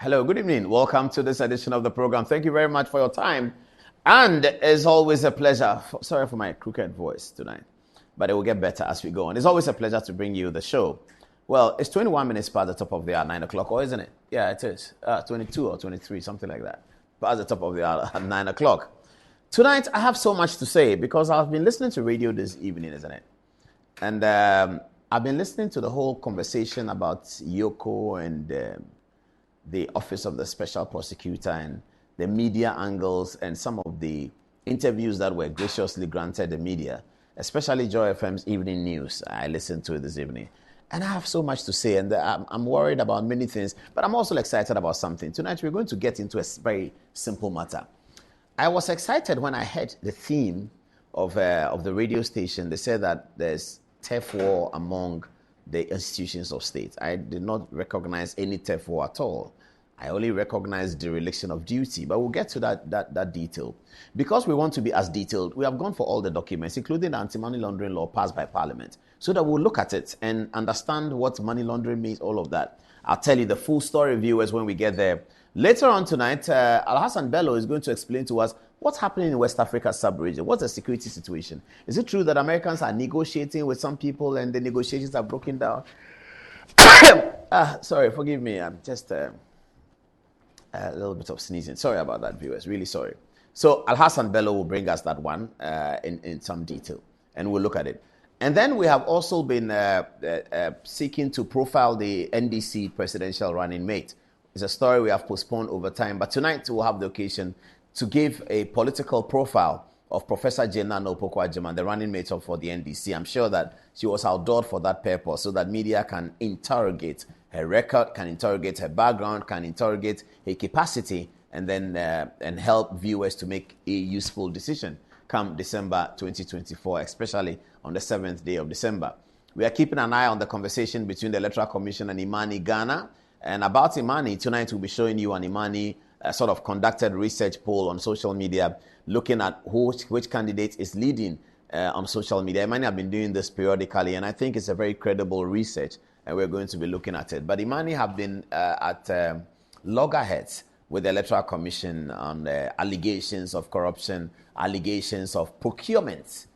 Hello, good evening. Welcome to this edition of the program. Thank you very much for your time. And it's always a pleasure. Sorry for my crooked voice tonight, but it will get better as we go on. It's always a pleasure to bring you the show. Well, it's 21 minutes past the top of the hour, 9 o'clock, or isn't it? Yeah, it is. 22 or 23, something like that. Past the top of the hour at 9 o'clock. Tonight, I have so much to say because I've been listening to radio this evening, isn't it? And I've been listening to the whole conversation about Yoko and the Office of the Special Prosecutor and the media angles and some of the interviews that were graciously granted the media, especially Joy FM's Evening News. I listened to it this evening. And I have so much to say, and I'm worried about many things, but I'm also excited about something. Tonight, we're going to get into a very simple matter. I was excited when I heard the theme of the radio station. They said that there's turf war among the institutions of state. I did not recognize any turf war at all. I only recognize dereliction of duty, but we'll get to that detail. Because we want to be as detailed, we have gone for all the documents, including the anti-money laundering law passed by Parliament, so that we'll look at it and understand what money laundering means, all of that. I'll tell you the full story, viewers, when we get there. Later on tonight, Alhassan Bello is going to explain to us what's happening in West Africa sub-region. What's the security situation? Is it true that Americans are negotiating with some people and the negotiations are broken down? Sorry, forgive me. I'm just a little bit of sneezing. Sorry about that, viewers. Really sorry. So Alhassan Bello will bring us that one in some detail, and we'll look at it. And then we have also been seeking to profile the NDC presidential running mate. It's a story we have postponed over time, but tonight we'll have the occasion to give a political profile of Professor Jane Nana Opoku-Agyeman, the running mate for the NDC. I'm sure that she was outdoored for that purpose so that media can interrogate her record, can interrogate her background, can interrogate her capacity, and then and help viewers to make a useful decision come December 2024, especially on the 7th day of December. We are keeping an eye on the conversation between the Electoral Commission and Imani Ghana. And about Imani, tonight we'll be showing you an Imani sort of conducted research poll on social media, looking at which candidate is leading on social media. Imani have been doing this periodically, and I think it's a very credible research, and we're going to be looking at it. But Imani have been at loggerheads with the Electoral Commission on allegations of corruption, allegations of procurement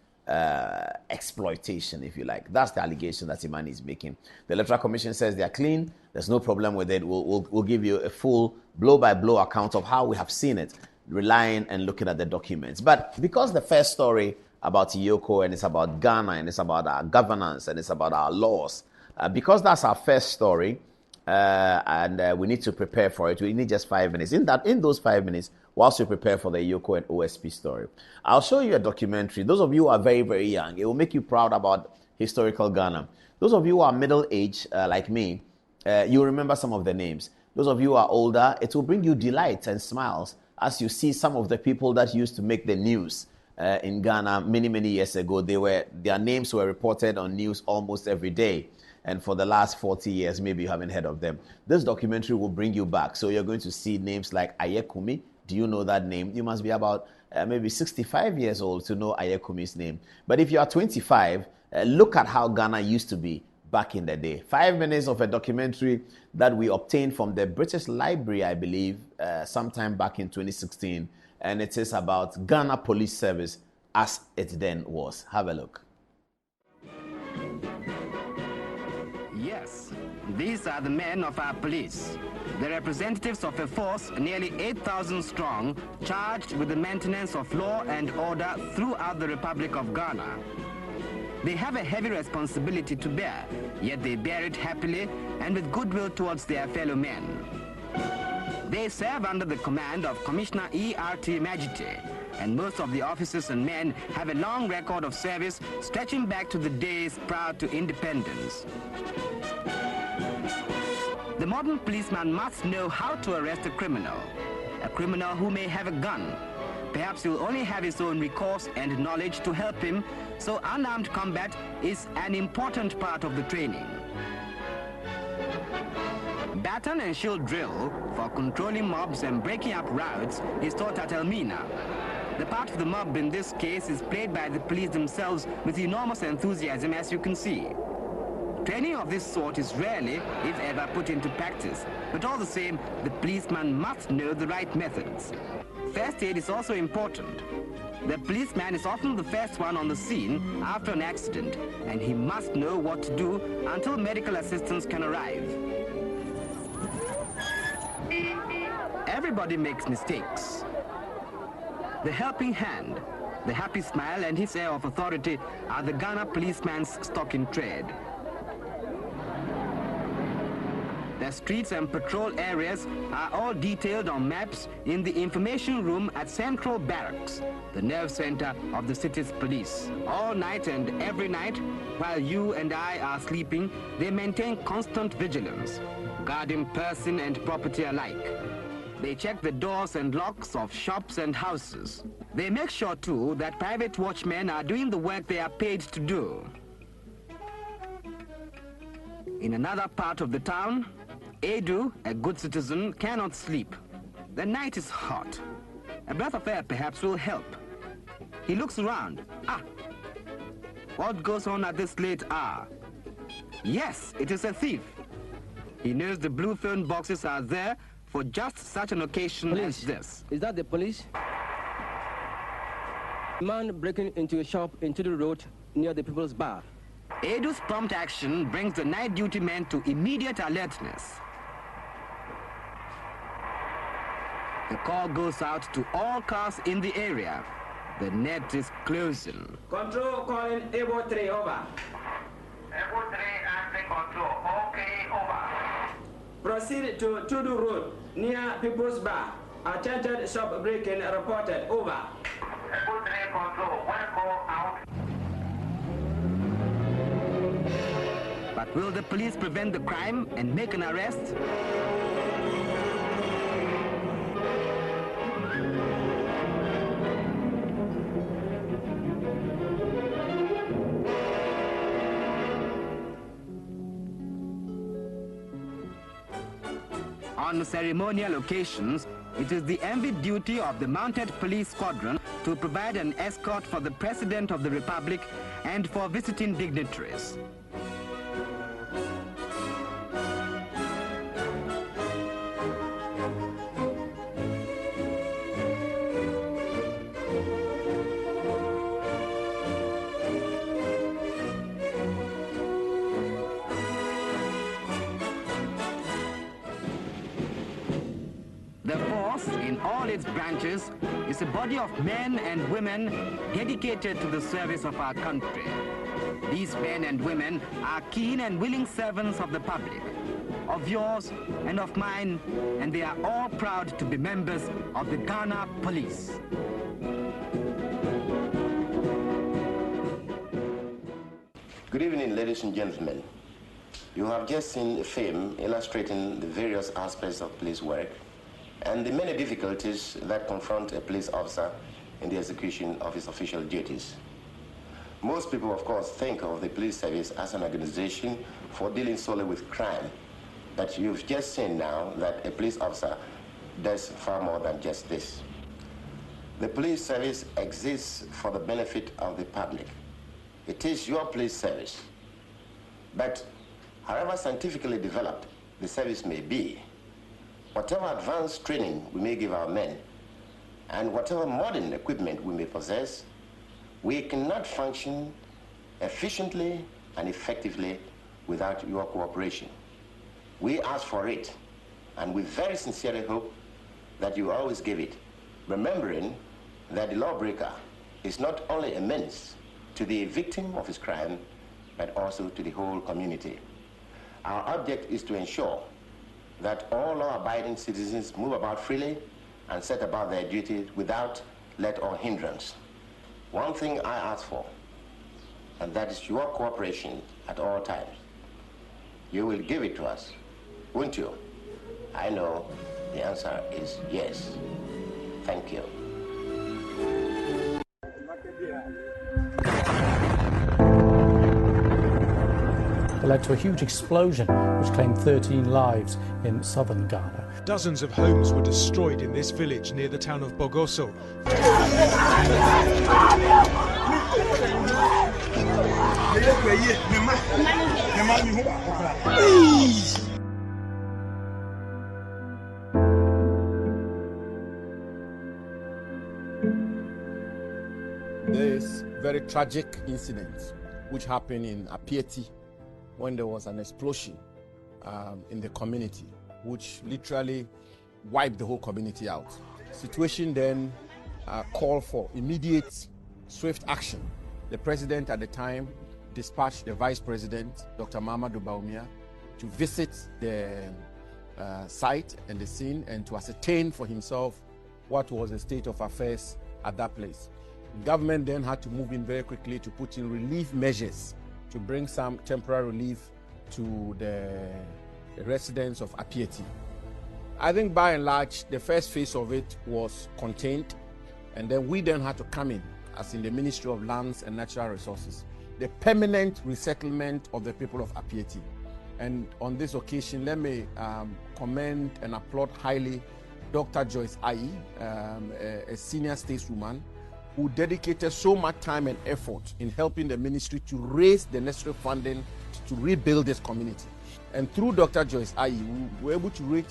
exploitation, if you like. That's the allegation that Imani is making. The Electoral Commission says they are clean. There's no problem with it. We'll give you a full blow-by-blow account of how we have seen it, relying and looking at the documents. But because the first story about Yoko, and it's about Ghana, and it's about our governance, and it's about our laws, because that's our first story, and we need to prepare for it, we need just 5 minutes. In those 5 minutes, whilst we prepare for the Yoko and OSP story, I'll show you a documentary. Those of you who are very, very young, it will make you proud about historical Ghana. Those of you who are middle-aged, like me, you remember some of the names. Those of you who are older, it will bring you delight and smiles as you see some of the people that used to make the news in Ghana many, many years ago. Their names were reported on news almost every day. And for the last 40 years, maybe you haven't heard of them. This documentary will bring you back. So you're going to see names like Ayekumi. Do you know that name? You must be about maybe 65 years old to know Ayekumi's name. But if you are 25, look at how Ghana used to be back in the day. 5 minutes of a documentary that we obtained from the British Library, I believe, sometime back in 2016. And it is about Ghana Police Service as it then was. Have a look. Yes, these are the men of our police, the representatives of a force nearly 8,000 strong, charged with the maintenance of law and order throughout the Republic of Ghana. They have a heavy responsibility to bear, yet they bear it happily and with goodwill towards their fellow men. They serve under the command of Commissioner E.R.T. Majite, and most of the officers and men have a long record of service stretching back to the days prior to independence. The modern policeman must know how to arrest a criminal who may have a gun. Perhaps he'll only have his own recourse and knowledge to help him, so unarmed combat is an important part of the training. Baton and shield drill for controlling mobs and breaking up riots is taught at Elmina. The part of the mob in this case is played by the police themselves with enormous enthusiasm, as you can see. Training of this sort is rarely, if ever, put into practice, but all the same, the policeman must know the right methods. First aid is also important. The policeman is often the first one on the scene after an accident, and he must know what to do until medical assistance can arrive. Everybody makes mistakes. The helping hand, the happy smile and his air of authority are the Ghana policeman's stock in trade. The streets and patrol areas are all detailed on maps in the information room at Central Barracks, the nerve center of the city's police. All night and every night, while you and I are sleeping, they maintain constant vigilance, guarding person and property alike. They check the doors and locks of shops and houses. They make sure, too, that private watchmen are doing the work they are paid to do. In another part of the town, Edu, a good citizen, cannot sleep. The night is hot. A breath of air perhaps will help. He looks around. What goes on at this late hour? Yes, it is a thief. He knows the blue phone boxes are there for just such an occasion as this. Is that the police? A man breaking into a shop into the road near the People's Bar. Edu's prompt action brings the night duty men to immediate alertness. The call goes out to all cars in the area. The net is closing. Control calling Ebo 3, over. Ebo 3 answering control. Okay, over. Proceed to Tudu Road near People's Bar. Attempted shop breaking reported, over. Ebo 3 control. One call out. But will the police prevent the crime and make an arrest? On ceremonial occasions, it is the envied duty of the Mounted Police Squadron to provide an escort for the President of the Republic and for visiting dignitaries. The force, in all its branches, is a body of men and women dedicated to the service of our country. These men and women are keen and willing servants of the public, of yours and of mine, and they are all proud to be members of the Ghana Police. Good evening, ladies and gentlemen. You have just seen a film illustrating the various aspects of police work and the many difficulties that confront a police officer in the execution of his official duties. Most people, of course, think of the police service as an organization for dealing solely with crime, but you've just seen now that a police officer does far more than just this. The police service exists for the benefit of the public. It is your police service. But however scientifically developed the service may be, whatever advanced training we may give our men, and whatever modern equipment we may possess, we cannot function efficiently and effectively without your cooperation. We ask for it, and we very sincerely hope that you always give it, remembering that the lawbreaker is not only a menace to the victim of his crime, but also to the whole community. Our object is to ensure that all law-abiding citizens move about freely and set about their duties without let or hindrance. One thing I ask for, and that is your cooperation at all times. You will give it to us, won't you? I know the answer is yes. Thank you. It led to a huge explosion which claimed 13 lives in southern Ghana. Dozens of homes were destroyed in this village near the town of Bogoso. This very tragic incident which happened in Apieti when there was an explosion in the community which literally wiped the whole community out. The situation then called for immediate, swift action. The president at the time dispatched the vice president, Dr. Mahamudu Bawumia, to visit the site and the scene and to ascertain for himself what was the state of affairs at that place. The government then had to move in very quickly to put in relief measures to bring some temporary relief to the residents of Apieti. I think by and large, the first phase of it was contained, and then we then had to come in, as in the Ministry of Lands and Natural Resources, the permanent resettlement of the people of Apieti. And on this occasion, let me commend and applaud highly Dr. Joyce Ayi, a senior stateswoman, who dedicated so much time and effort in helping the ministry to raise the necessary funding to rebuild this community. And through Dr. Joyce Ayi, we were able to raise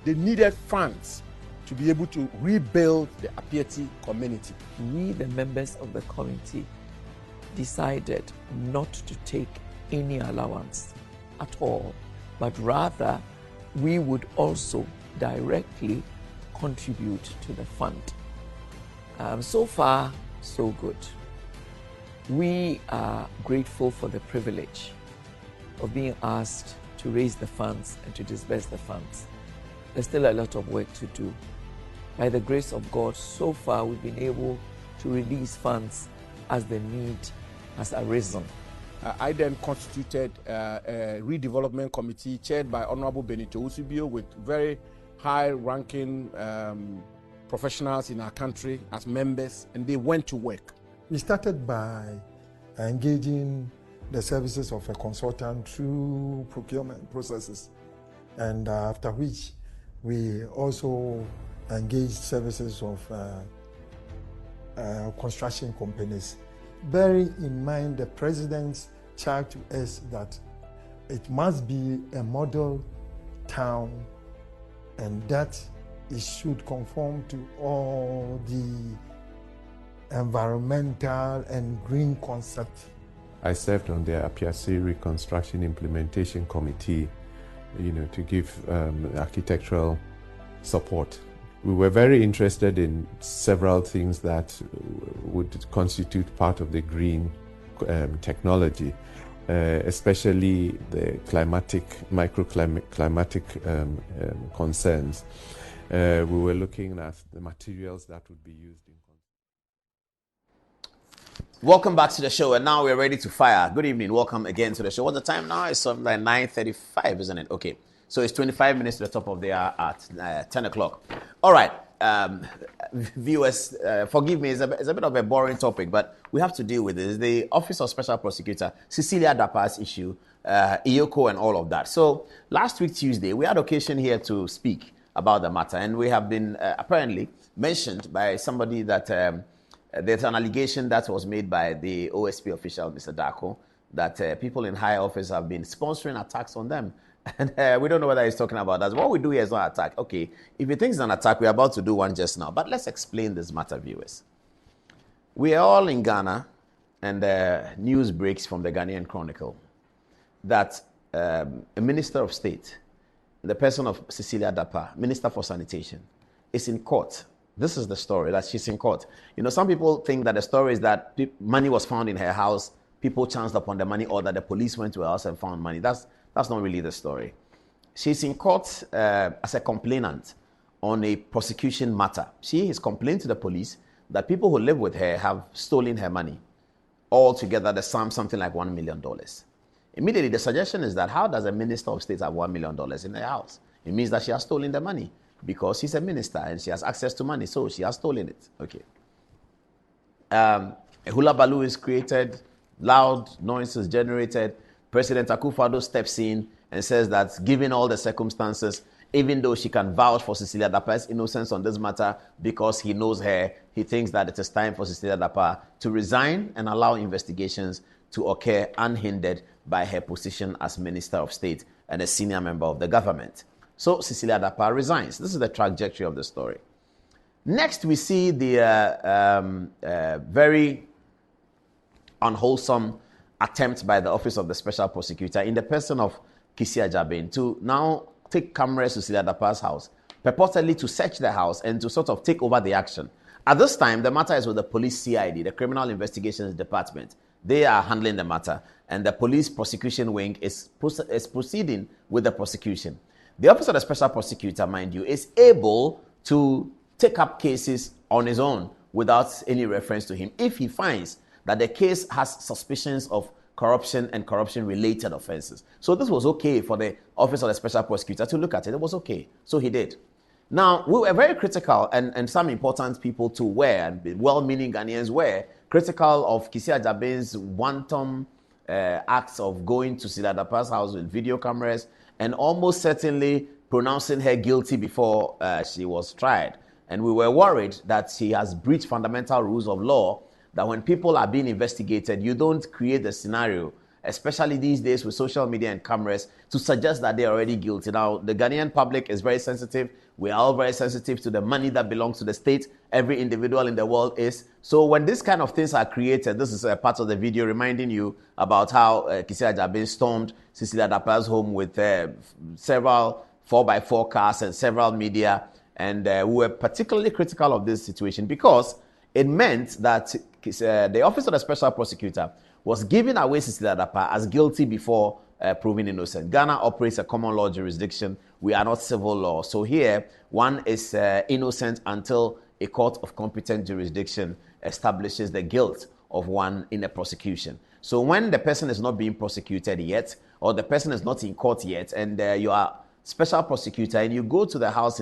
the needed funds to be able to rebuild the Apieti community. We, the members of the committee, decided not to take any allowance at all, but rather we would also directly contribute to the fund. So far, so good. We are grateful for the privilege of being asked to raise the funds and to disburse the funds. There's still a lot of work to do. By the grace of God, so far we've been able to release funds as the need has arisen. I then constituted a redevelopment committee chaired by Honorable Benito Usibio with very high-ranking professionals in our country as members, and they went to work. We started by engaging the services of a consultant through procurement processes, and after which we also engaged services of construction companies. Bearing in mind the president's charge to us that it must be a model town and that it should conform to all the environmental and green concept. I served on the Apiasi Reconstruction Implementation Committee, to give architectural support. We were very interested in several things that would constitute part of the green technology, especially the microclimatic concerns. We were looking at the materials that would be used in. Welcome back to the show, and now we're ready to fire. Good evening. Welcome again to the show. What's the time now? It's something like 9:35, isn't it? Okay. So it's 25 minutes to the top of the hour at 10 o'clock. All right. Viewers, forgive me, it's a bit of a boring topic, but we have to deal with this. The Office of Special Prosecutor, Cecilia Dapa's issue, IOCO and all of that. So last week, Tuesday, we had occasion here to speak about the matter, and we have been apparently mentioned by somebody that there's an allegation that was made by the OSP official, Mr. Darko, that people in high office have been sponsoring attacks on them. And we don't know whether he's talking about that. What we do here is not attack. Okay, if you think it's an attack, we're about to do one just now. But let's explain this matter, viewers. We are all in Ghana, and news breaks from the Ghanaian Chronicle that a minister of state, the person of Cecilia Dapa, Minister for Sanitation, is in court. This is the story, that she's in court. Some people think that the story is that money was found in her house, people chanced upon the money, or that the police went to her house and found money. That's not really the story. She's in court as a complainant on a prosecution matter. She has complained to the police that people who live with her have stolen her money. Altogether, the sum something like $1 million. Immediately, the suggestion is that how does a minister of state have $1 million in her house? It means that she has stolen the money because she's a minister and she has access to money, so she has stolen it. Okay. A hula baloo is created, loud noises generated. President Akufo-Addo steps in and says that given all the circumstances, even though she can vouch for Cecilia Dapa's innocence on this matter because he knows her, he thinks that it is time for Cecilia Dapa to resign and allow investigations to occur unhindered by her position as Minister of State and a senior member of the government. So Cecilia Dapaah resigns. This is the trajectory of the story. Next, we see the very unwholesome attempt by the Office of the Special Prosecutor in the person of Kissi Agyabeng to now take cameras to Cecilia Dapaah's house, purportedly to search the house and to sort of take over the action. At this time, the matter is with the police CID, the Criminal Investigations Department. They are handling the matter, and the police prosecution wing is proceeding with the prosecution. The Office of the Special Prosecutor, mind you, is able to take up cases on his own without any reference to him if he finds that the case has suspicions of corruption and corruption-related offenses. So this was okay for the Office of the Special Prosecutor to look at it. It was okay. So he did. Now, we were very critical, and some important people too were, and well-meaning Ghanaians were, critical of Kissi Agyabeng's wanton acts of going to Cecilia Dapaah's house with video cameras and almost certainly pronouncing her guilty before she was tried. And we were worried that she has breached fundamental rules of law, that when people are being investigated, you don't create a scenario, especially these days with social media and cameras, to suggest that they're already guilty. Now, the Ghanaian public is very sensitive. We are all very sensitive to the money that belongs to the state. Every individual in the world is. So when these kind of things are created, this is a part of the video reminding you about how Kissi Agyabeng stormed Cecilia Dapaah's home with several 4x4 cars and several media. And we were particularly critical of this situation because it meant that the Office of the Special Prosecutor was giving away Cecilia Dapaah as guilty before proven innocent. Ghana operates a common law jurisdiction. We are not civil law. So here, one is innocent until a court of competent jurisdiction establishes the guilt of one in a prosecution. So when the person is not being prosecuted yet, or the person is not in court yet, and you are special prosecutor, and you go to the house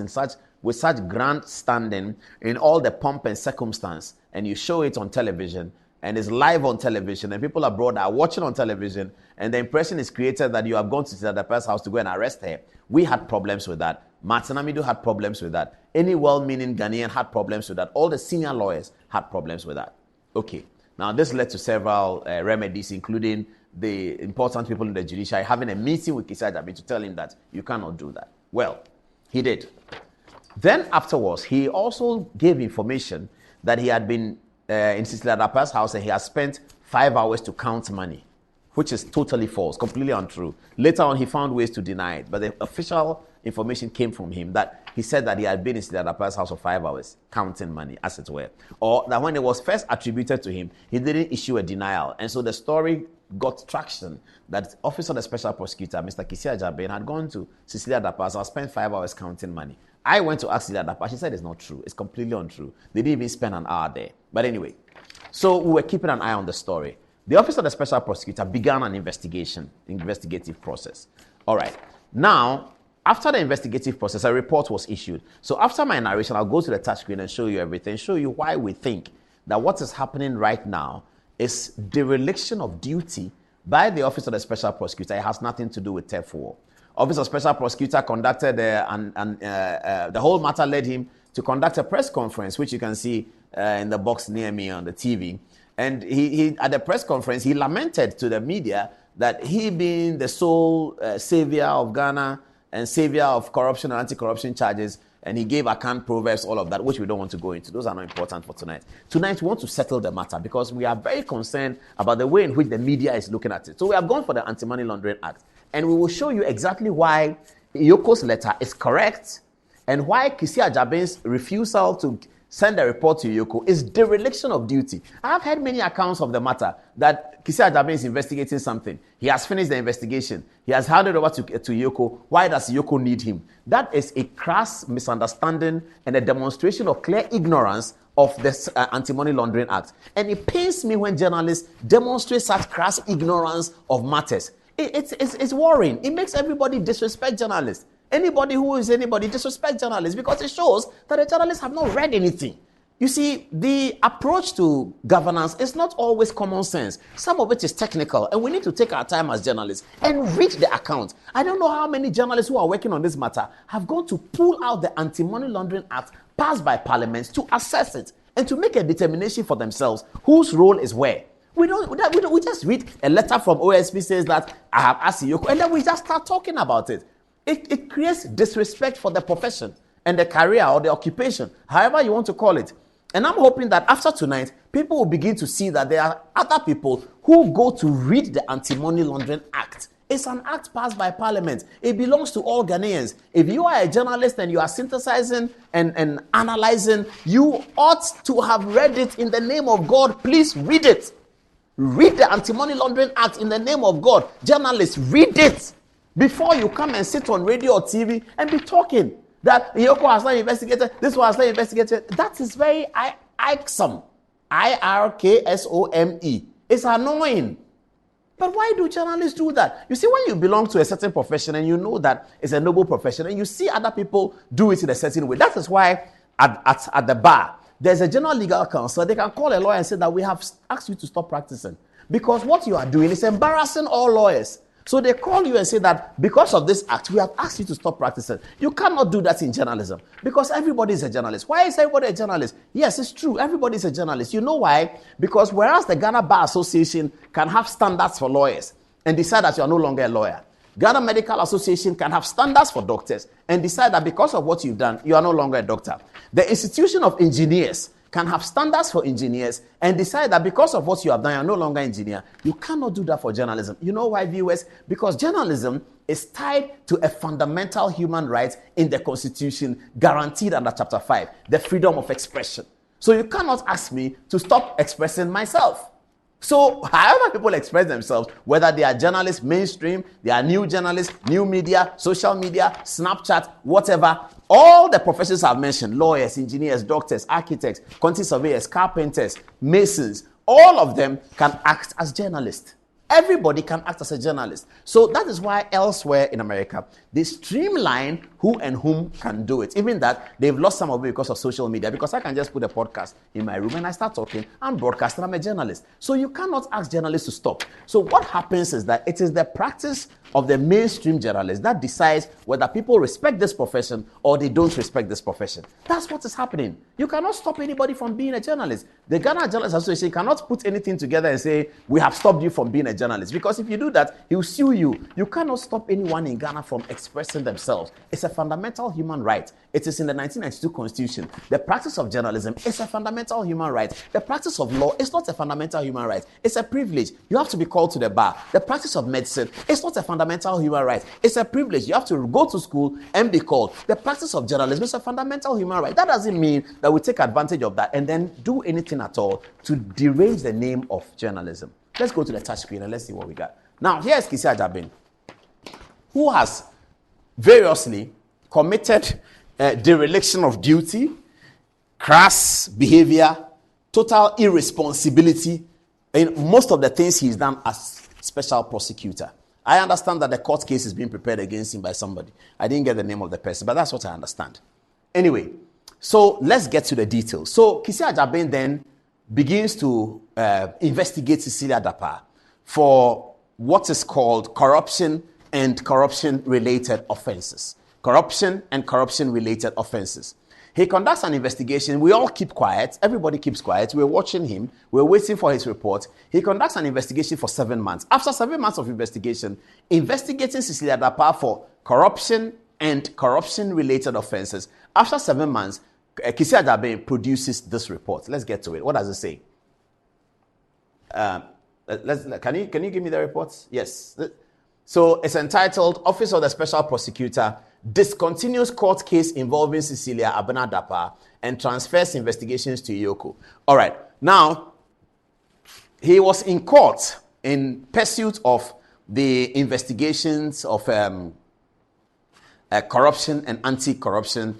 with such grand standing in all the pomp and circumstance, and you show it on television, and it's live on television, and people abroad are watching on television, and the impression is created that you have gone to Cecilia Dapaah's house to go and arrest her. We had problems with that. Martin Amidu had problems with that. Any well-meaning Ghanaian had problems with that. All the senior lawyers had problems with that. Okay. Now, this led to several remedies, including the important people in the judiciary having a meeting with Kissi Agyabeng to tell him that you cannot do that. Well, he did. Then afterwards, he also gave information that he had been in Cecilia Dapaah's house and he has spent 5 hours to count money, which is totally false, completely untrue. Later on, he found ways to deny it, but the official information came from him that he said that he had been in Cecilia Dapaah's house for 5 hours, counting money, as it were. Or that when it was first attributed to him, he didn't issue a denial. And so the story got traction that the Office of the Special Prosecutor, Mr. Kissi Agyabeng, had gone to Cecilia Dapaah's house, spent 5 hours counting money. I went to ask Cecilia Dapaah. She said it's not true. It's completely untrue. They didn't even spend an hour there. But anyway, so we were keeping an eye on the story. The Office of the Special Prosecutor began an investigative process. All right. Now, after the investigative process, a report was issued. So after my narration, I'll go to the touchscreen and show you everything, show you why we think that what is happening right now is dereliction of duty by the Office of the Special Prosecutor. It has nothing to do with turf war. Office of Special Prosecutor conducted, the whole matter led him to conduct a press conference, which you can see in the box near me on the TV. And he at the press conference, he lamented to the media that he being the sole savior of Ghana and savior of corruption and anti-corruption charges, and he gave account proverbs, all of that, which we don't want to go into. Those are not important for tonight. Tonight, we want to settle the matter because we are very concerned about the way in which the media is looking at it. So we have gone for the Anti-Money Laundering Act, and we will show you exactly why Yoko's letter is correct and why Kissi Agyabeng's refusal to send a report to Yoko is dereliction of duty. I have heard many accounts of the matter that Kissi Agyabeng is investigating something. He has finished the investigation. He has handed over to Yoko. Why does Yoko need him? That is a crass misunderstanding and a demonstration of clear ignorance of the Anti-Money Laundering Act. And it pains me when journalists demonstrate such crass ignorance of matters. It's worrying. It makes everybody disrespect journalists. Anybody who is anybody disrespect journalists because it shows that the journalists have not read anything. You see, the approach to governance is not always common sense. Some of it is technical, and we need to take our time as journalists and read the account. I don't know how many journalists who are working on this matter have gone to pull out the Anti-Money Laundering Act passed by Parliament to assess it and to make a determination for themselves whose role is where. We just read a letter from OSP says that I have asked Yoko, and then we just start talking about it. It creates disrespect for the profession and the career or the occupation, however you want to call it. And I'm hoping that after tonight, people will begin to see that there are other people who go to read the Anti-Money Laundering Act. It's an act passed by Parliament. It belongs to all Ghanaians. If you are a journalist and you are synthesizing and analyzing, you ought to have read it in the name of God. Please read it. Read the Anti-Money Laundering Act in the name of God. Journalists, read it before you come and sit on radio or TV and be talking that Yoko has not investigated, this one has not investigated. That is very irksome. IRKSOME. It's annoying. But why do journalists do that? You see, when you belong to a certain profession and you know that it's a noble profession and you see other people do it in a certain way, that is why at the bar, there's a general legal counsel. They can call a lawyer and say that we have asked you to stop practicing because what you are doing is embarrassing all lawyers. So they call you and say that because of this act, we have asked you to stop practicing. You cannot do that in journalism because everybody is a journalist. Why is everybody a journalist? Yes, it's true. Everybody is a journalist. You know why? Because whereas the Ghana Bar Association can have standards for lawyers and decide that you are no longer a lawyer, Ghana Medical Association can have standards for doctors and decide that because of what you've done, you are no longer a doctor. The Institution of Engineers can have standards for engineers and decide that because of what you have done, you are no longer an engineer. You cannot do that for journalism. You know why, viewers? Because journalism is tied to a fundamental human right in the Constitution guaranteed under Chapter 5, the freedom of expression. So you cannot ask me to stop expressing myself. So however people express themselves, whether they are journalists, mainstream, they are new journalists, new media, social media, Snapchat, whatever, all the professions I've mentioned, lawyers, engineers, doctors, architects, quantity surveyors, carpenters, masons, all of them can act as journalists. Everybody can act as a journalist. So that is why elsewhere in America, they streamline who and whom can do it. Even that, they've lost some of it because of social media. Because I can just put a podcast in my room and I start talking. I'm broadcasting. I'm a journalist. So you cannot ask journalists to stop. So what happens is that it is the practice of the mainstream journalist that decides whether people respect this profession or they don't respect this profession. That's what is happening. You cannot stop anybody from being a journalist. The Ghana Journalists Association cannot put anything together and say, we have stopped you from being a journalist. Because if you do that, he will sue you. You cannot stop anyone in Ghana from expressing themselves. It's a fundamental human right. It is in the 1992 Constitution. The practice of journalism is a fundamental human right. The practice of law is not a fundamental human right. It's a privilege. You have to be called to the bar. The practice of medicine is not a fundamental human right. It's a privilege. You have to go to school and be called. The practice of journalism is a fundamental human right. That doesn't mean that we take advantage of that and then do anything at all to derange the name of journalism. Let's go to the touch screen and let's see what we got. Now, here's Kisi Ajabin, who has variously committed dereliction of duty, crass behavior, total irresponsibility in most of the things he's done as special prosecutor. I understand that the court case is being prepared against him by somebody. I didn't get the name of the person, but that's what I understand. Anyway, so let's get to the details. So Kisi Ajabin then begins to investigate Cecilia Dapaah for what is called corruption and corruption-related offenses. Corruption and corruption-related offenses. He conducts an investigation. We all keep quiet. Everybody keeps quiet. We're watching him. We're waiting for his report. He conducts an investigation for 7 months. After 7 months of investigation, investigating Cecilia Dapaah for corruption and corruption-related offenses. After 7 months, Kisi Ajabin produces this report. Let's get to it. What does it say? Can you give me the reports? Yes. So it's entitled, Office of the Special Prosecutor discontinues court case involving Cecilia Abena Dapaah and transfers investigations to Yoko. All right. Now, he was in court in pursuit of the investigations of corruption and anti-corruption,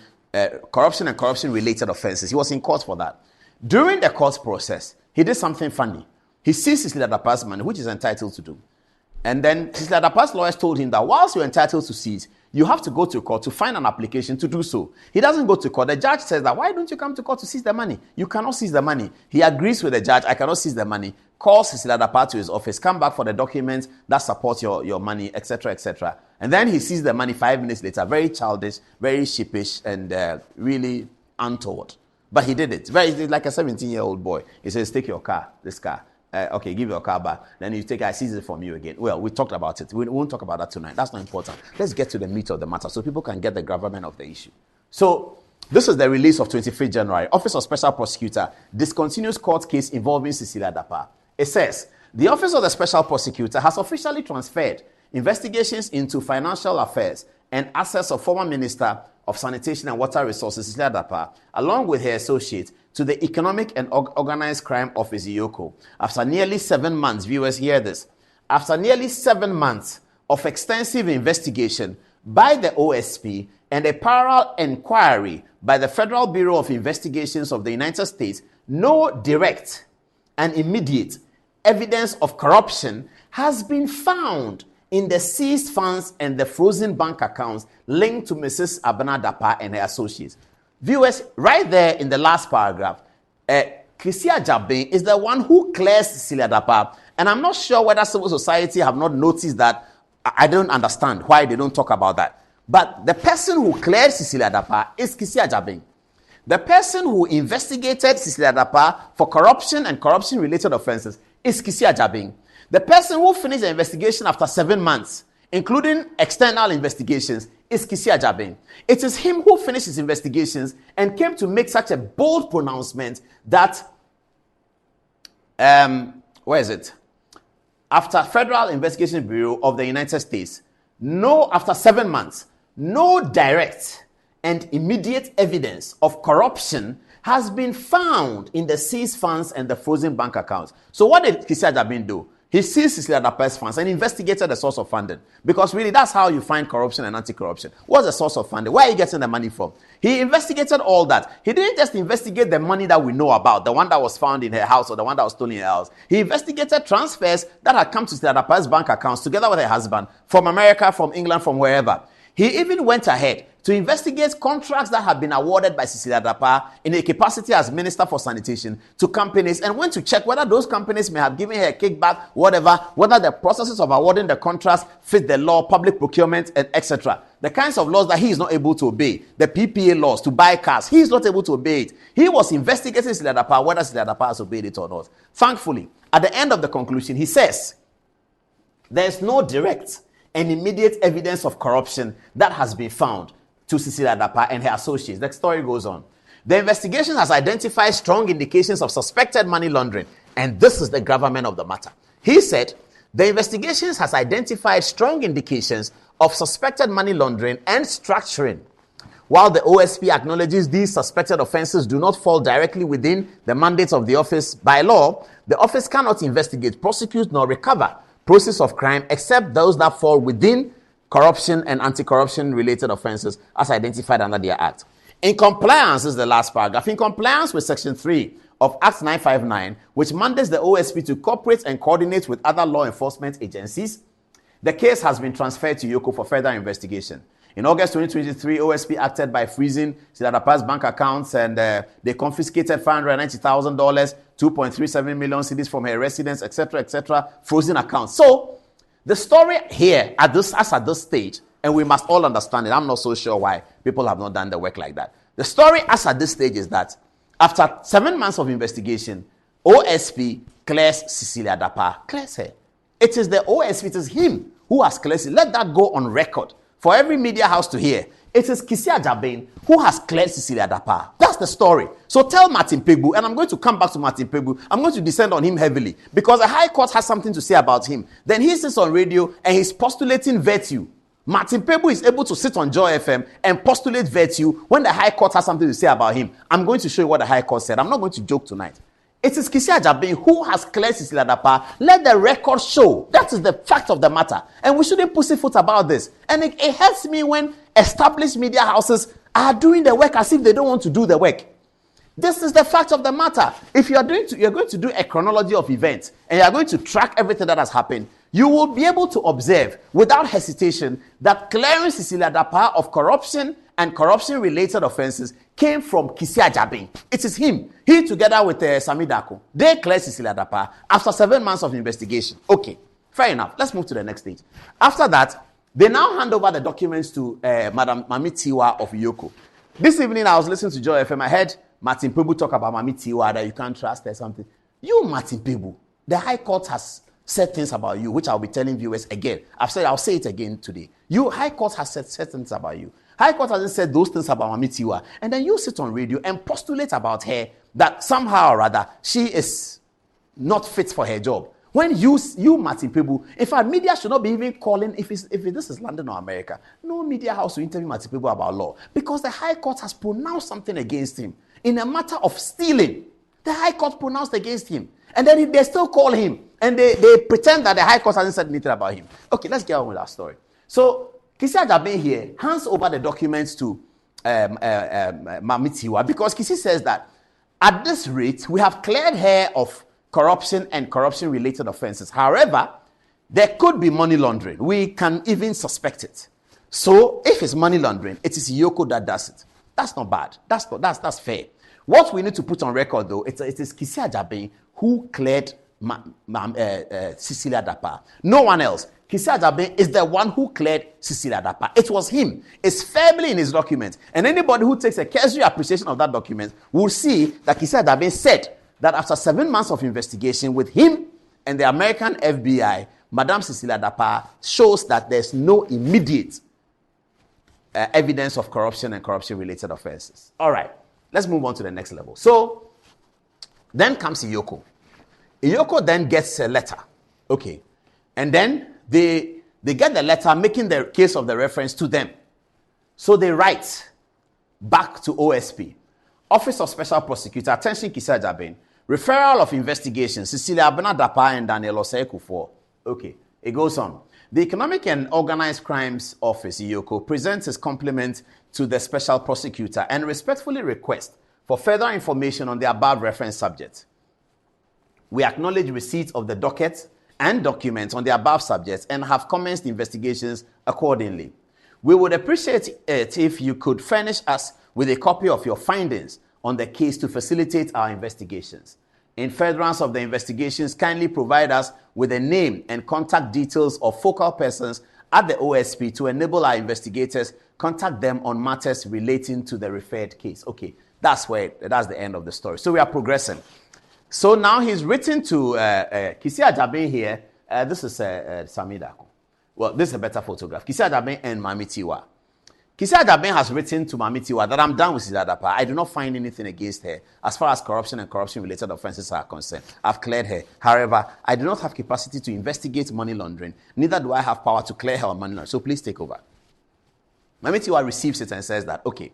corruption and corruption-related offenses. He was in court for that. During the court process, he did something funny. He seized Cecilia Dapaah's money, which is entitled to do. And then Cecilia Dapaah's lawyers told him that whilst you're entitled to seize, you have to go to court to find an application to do so. He doesn't go to court. The judge says that, why don't you come to court to seize the money? You cannot seize the money. He agrees with the judge, I cannot seize the money. Calls Cecilia Dapaah to his office, come back for the documents that support your money, etc., etc. And then he seized the money 5 minutes later. Very childish, very sheepish, and really untoward. But he did it. Very like a 17-year-old boy. He says, take your car, this car. okay, give your car back. Then you take it, I seize it from you again. Well, we talked about it. We won't talk about that tonight. That's not important. Let's get to the meat of the matter so people can get the gravamen of the issue. So, this is the release of 23 January. Office of Special Prosecutor discontinues court case involving Cecilia Dapaah. It says, the Office of the Special Prosecutor has officially transferred investigations into financial affairs and assets of former Minister of Sanitation and Water Resources, Cecilia Dapaah, along with her associate, to the Economic and Organized Crime Office, EOCO. After nearly 7 months, viewers hear this, after nearly 7 months of extensive investigation by the OSP and a parallel inquiry by the Federal Bureau of Investigations of the United States, no direct and immediate evidence of corruption has been found in the seized funds and the frozen bank accounts linked to Mrs. Abena Dapaah and her associates. Viewers, right there in the last paragraph, Kwesi Agyabeng is the one who clears Cecilia Dapaah. And I'm not sure whether civil society have not noticed that. I don't understand why they don't talk about that. But the person who cleared Cecilia Dapaah is Kwesi Agyabeng. The person who investigated Cecilia Dapaah for corruption and corruption-related offenses is Kwesi Agyabeng. The person who finished the investigation after 7 months, including external investigations, is Kwesi Agyabeng. It is him who finished his investigations and came to make such a bold pronouncement that, after Federal Investigation Bureau of the United States, after 7 months, no direct and immediate evidence of corruption has been found in the seized funds and the frozen bank accounts. So what did Kwesi Agyabeng do? He seized Cecilia Dapaah's funds and investigated the source of funding. Because really, that's how you find corruption and anti-corruption. What's the source of funding? Where are you getting the money from? He investigated all that. He didn't just investigate the money that we know about, the one that was found in her house or the one that was stolen in her house. He investigated transfers that had come to Cecilia Dapaah's bank accounts together with her husband from America, from England, from wherever. He even went ahead to investigate contracts that had been awarded by Cecilia Dapaah in a capacity as Minister for Sanitation to companies and went to check whether those companies may have given her a kickback, whether the processes of awarding the contracts fit the law, public procurement, and etc. The kinds of laws that he is not able to obey, the PPA laws to buy cars, he is not able to obey it. He was investigating Cecilia Dapaah, whether Cecilia Dapaah has obeyed it or not. Thankfully, at the end of the conclusion, he says, there is no direct and immediate evidence of corruption that has been found to Cecilia Dapaah and her associates. The story goes on. The investigation has identified strong indications of suspected money laundering, and this is the gravamen of the matter. He said, the investigations has identified strong indications of suspected money laundering and structuring. While the OSP acknowledges these suspected offenses do not fall directly within the mandates of the office by law, the office cannot investigate, prosecute, nor recover process of crime except those that fall within corruption and anti-corruption related offenses as identified under their act. In compliance, is the last paragraph, in compliance with Section 3 of Act 959, which mandates the OSP to cooperate and coordinate with other law enforcement agencies, the case has been transferred to EOCO for further investigation. In August 2023, OSP acted by freezing Cecilia Dapaah's bank accounts and they confiscated $590,000, 2.37 million cedis from her residence, etc., frozen accounts. So, the story here at this stage, and we must all understand it, I'm not so sure why people have not done the work like that. The story as at this stage is that after 7 months of investigation, OSP clears Cecilia Dapaah, clears her. It is the OSP, it is him who has cleared her. Let that go on record for every media house to hear. It is Kwesi Agyabeng who has cleared Cecilia Dapaah. That's the story. So tell Martin Pegbu, and I'm going to come back to Martin Pegbu. I'm going to descend on him heavily because the High Court has something to say about him. Then he sits on radio and he's postulating virtue. Martin Pegbu is able to sit on Joy FM and postulate virtue when the High Court has something to say about him. I'm going to show you what the High Court said. I'm not going to joke tonight. It is Kwesi Agyabeng who has cleared Cecilia Dapaah. Let the record show. That is the fact of the matter. And we shouldn't pussyfoot about this. And it hurts me when established media houses are doing the work as if they don't want to do the work. This is the fact of the matter. If you're going to do a chronology of events and you're going to track everything that has happened, you will be able to observe without hesitation that clearing Cecilia Dapaah of corruption and corruption-related offenses came from Kwesi Agyabeng. It is him. He together with Sami Darko. They cleared Cecilia Dapaah after 7 months of investigation. Okay, fair enough. Let's move to the next stage. After that, they now hand over the documents to Madam Mami Tiwa of EOCO. This evening, I was listening to Joy FM. I heard Martin Pegbu talk about Mami Tiwa, that you can't trust or something. You, Martin Pegbu, The High Court has said things about you, which I'll be telling viewers again. I'll say it again today. High Court has said things about you. High Court hasn't said those things about Mami Tiwa. And then you sit on radio and postulate about her that somehow or other she is not fit for her job. When you Martin Pebu, in fact, media should not be even calling, if this is London or America, no media house will interview Martin Pebu about law, because the High Court has pronounced something against him in a matter of stealing. The High Court pronounced against him. And then they still call him. And they pretend that the High Court hasn't said anything about him. Okay, let's get on with our story. So, Kisi Agyabeng here hands over the documents to Mami Tiwa, because Kisi says that at this rate, we have cleared her of corruption and corruption-related offenses. However, there could be money laundering. We can even suspect it. So, if it's money laundering, it is Iyoko that does it. That's not bad. That's fair. What we need to put on record, though, it is Kisi Agyabeng who cleared Cecilia Dapaah. No one else. Kisi Agyabeng is the one who cleared Cecilia Dapaah. It was him. It's firmly in his document. And anybody who takes a cursory appreciation of that document will see that Kisi Agyabeng said that after 7 months of investigation with him and the American FBI, Madame Cecilia Dapaah shows that there's no immediate evidence of corruption and corruption-related offenses. All right, let's move on to the next level. So, then comes Iyoko. Iyoko then gets a letter. Okay. And then they get the letter making the case of the reference to them. So they write back to OSP. Office of Special Prosecutor, attention Kisi Agyabeng. Referral of investigation, Cecilia Abena Dapaah and Daniel Osei Kufuor. Okay, it goes on. The Economic and Organized Crimes Office, Iyoko, presents its compliment to the Special Prosecutor and respectfully requests for further information on the above reference subject. We acknowledge receipt of the docket and documents on the above subjects and have commenced investigations accordingly. We would appreciate it if you could furnish us with a copy of your findings on the case to facilitate our investigations. In furtherance of the investigations, kindly provide us with the name and contact details of focal persons at the OSP to enable our investigators contact them on matters relating to the referred case. Okay, that's the end of the story. So we are progressing. So now he's written to Kisi Agyabeng here. This is Sami Darko. Well, this is a better photograph. Kisi Agyabeng and Mami Tiwa. Kisi Agyabeng has written to Mami Tiwa that I'm done with Cecilia Dapaah. I do not find anything against her as far as corruption and corruption-related offenses are concerned. I've cleared her. However, I do not have capacity to investigate money laundering. Neither do I have power to clear her on money laundering. So please take over. Mami Tiwa receives it and says that, okay,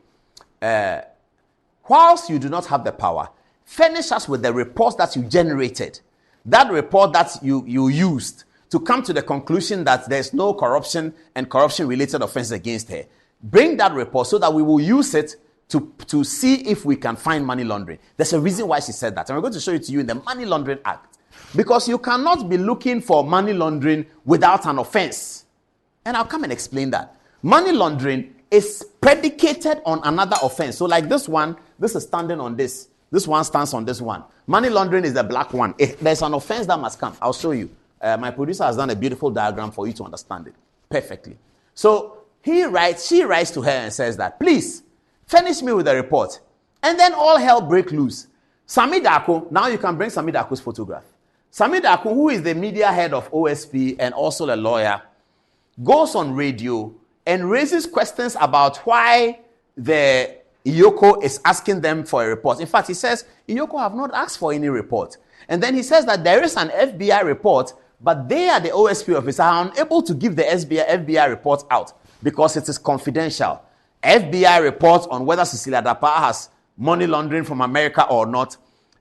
whilst you do not have the power, furnish us with the reports that you generated. That report that you used to come to the conclusion that there's no corruption and corruption-related offenses against her. Bring that report so that we will use it to see if we can find money laundering. There's a reason why she said that. And we're going to show it to you in the Money Laundering Act. Because you cannot be looking for money laundering without an offense. And I'll come and explain that. Money laundering is predicated on another offense. So like this one, this is standing on this. This one stands on this one. Money laundering is the black one. There's an offense that must come. I'll show you. My producer has done a beautiful diagram for you to understand it perfectly. So she writes to her and says that, please, furnish me with a report. And then all hell break loose. Sami Darko, now you can bring Sami Darko's photograph. Sami Darko, who is the media head of OSP and also a lawyer, goes on radio and raises questions about why the Iyoko is asking them for a report. In fact, he says, Iyoko have not asked for any report. And then he says that there is an FBI report, but they are the OSP officer are unable to give the FBI report out because it is confidential. FBI reports on whether Cecilia Dapaah has money laundering from America or not,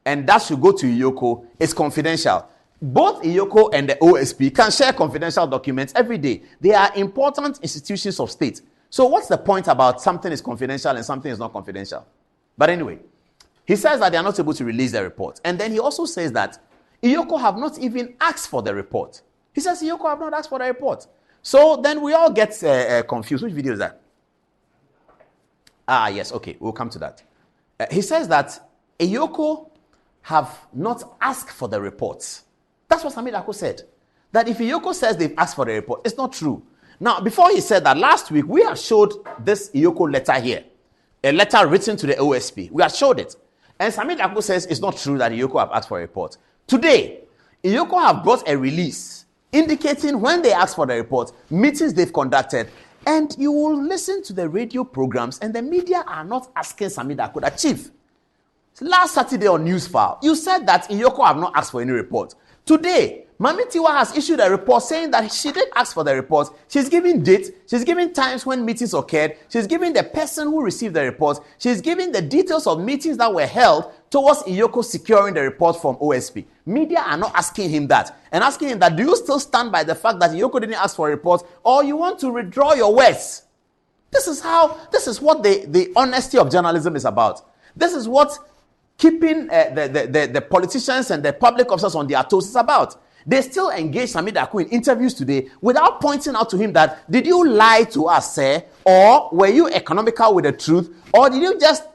and that should go to Iyoko. It's confidential. Both Iyoko and the OSP can share confidential documents every day. They are important institutions of state. So what's the point about something is confidential and something is not confidential? But anyway, he says that they are not able to release the report. And then he also says that Iyoko have not even asked for the report. He says Iyoko have not asked for the report. So then we all get confused. Which video is that? Yes, okay, we'll come to that. He says that Iyoko have not asked for the reports. That's what Sami Darko said. That if Iyoko says they've asked for the report, it's not true. Now, before he said that, last week, we have showed this Iyoko letter here. A letter written to the OSP. We have showed it. And Sami Darko says it's not true that Iyoko have asked for a report. Today, Iyoko have brought a release indicating when they asked for the report, meetings they've conducted, and you will listen to the radio programs, and the media are not asking Sami Darko, Chief. Last Saturday on Newsfile, you said that Iyoko have not asked for any report. Today, Mami Tiwa has issued a report saying that she did ask for the report. She's giving dates, she's giving times when meetings occurred, she's giving the person who received the report, she's giving the details of meetings that were held towards Iyoko securing the report from OSP. Media are not asking him that and asking him that, do you still stand by the fact that Iyoko didn't ask for a report, or you want to withdraw your words? This is what the honesty of journalism is about. This is what keeping the politicians and the public officers on their toes is about. They still engage Sami Darko in interviews today without pointing out to him that, did you lie to us, sir? Or were you economical with the truth? Or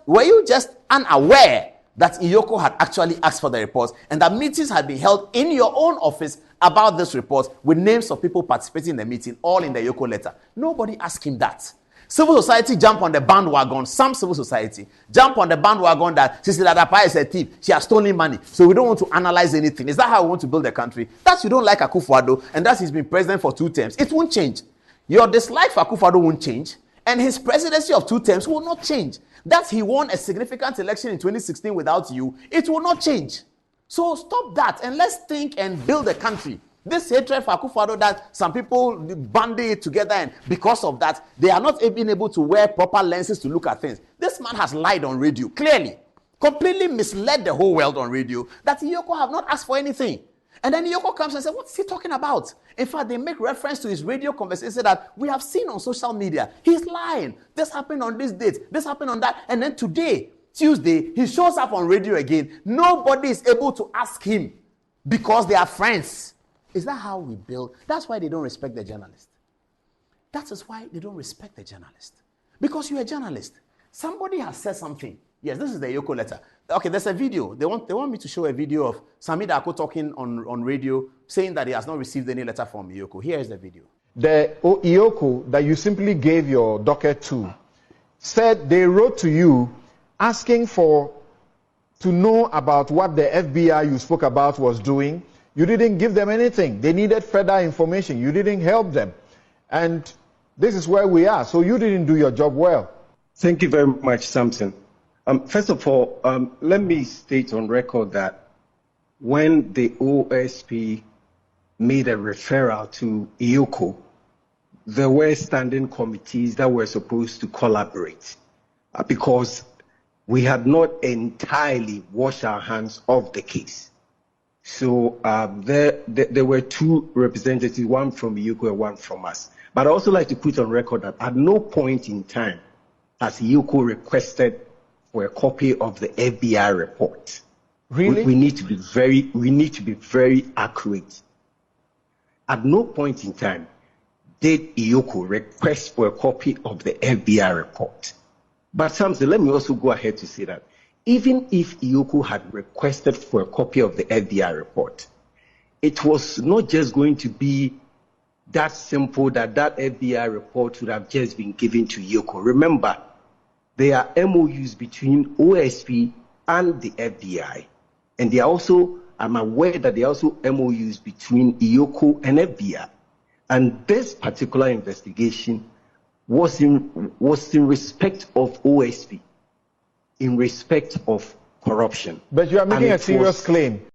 were you just unaware that Iyoko had actually asked for the report and that meetings had been held in your own office about this report with names of people participating in the meeting, all in the Iyoko letter? Nobody asked him that. Civil society jump on the bandwagon. Some civil society jump on the bandwagon that Sisi Ladapa is a thief. She has stolen money. So we don't want to analyze anything. Is that how we want to build the country? That you don't like Akufo-Addo and that he's been president for 2 terms. It won't change. Your dislike for Akufo-Addo won't change. And his presidency of 2 terms will not change. That he won a significant election in 2016 without you, it will not change. So stop that and let's think and build a country. This hatred for Akufo-Addo that some people bandy it together, and because of that, they are not even able to wear proper lenses to look at things. This man has lied on radio, clearly, completely misled the whole world on radio, that Iyoko have not asked for anything. And then Iyoko comes and says, what's he talking about? In fact, they make reference to his radio conversation that we have seen on social media. He's lying. This happened on this date. This happened on that. And then today, Tuesday, he shows up on radio again. Nobody is able to ask him because they are friends. Is that how we build? That's why they don't respect the journalist. That is why they don't respect the journalist. Because you're a journalist. Somebody has said something. Yes, this is the Iyoko letter. Okay, there's a video. They want me to show a video of Sami Darko talking on radio, saying that he has not received any letter from Iyoko. Here is the video. The Iyoko that you simply gave your docket to said they wrote to you asking to know about what the FBI you spoke about was doing. You didn't give them anything. They needed further information. You didn't help them. And this is where we are. So you didn't do your job well. Thank you very much, Samson. First of all, let me state on record that when the OSP made a referral to Iyoko, there were standing committees that were supposed to collaborate because we had not entirely washed our hands of the case. So there were 2 representatives, one from Iyoko and one from us. But I'd also like to put on record that at no point in time has Iyoko requested for a copy of the FBI report. Really? We need to be very accurate. At no point in time did Iyoko request for a copy of the FBI report. But Samson, let me also go ahead to say that even if Iyoko had requested for a copy of the FBI report, it was not just going to be that simple that FBI report would have just been given to Iyoko. Remember, there are MOUs between OSP and the FBI. And I'm aware that there are also MOUs between Iyoko and FBI. And this particular investigation was in respect of OSP. In respect of corruption. But you are making a serious claim.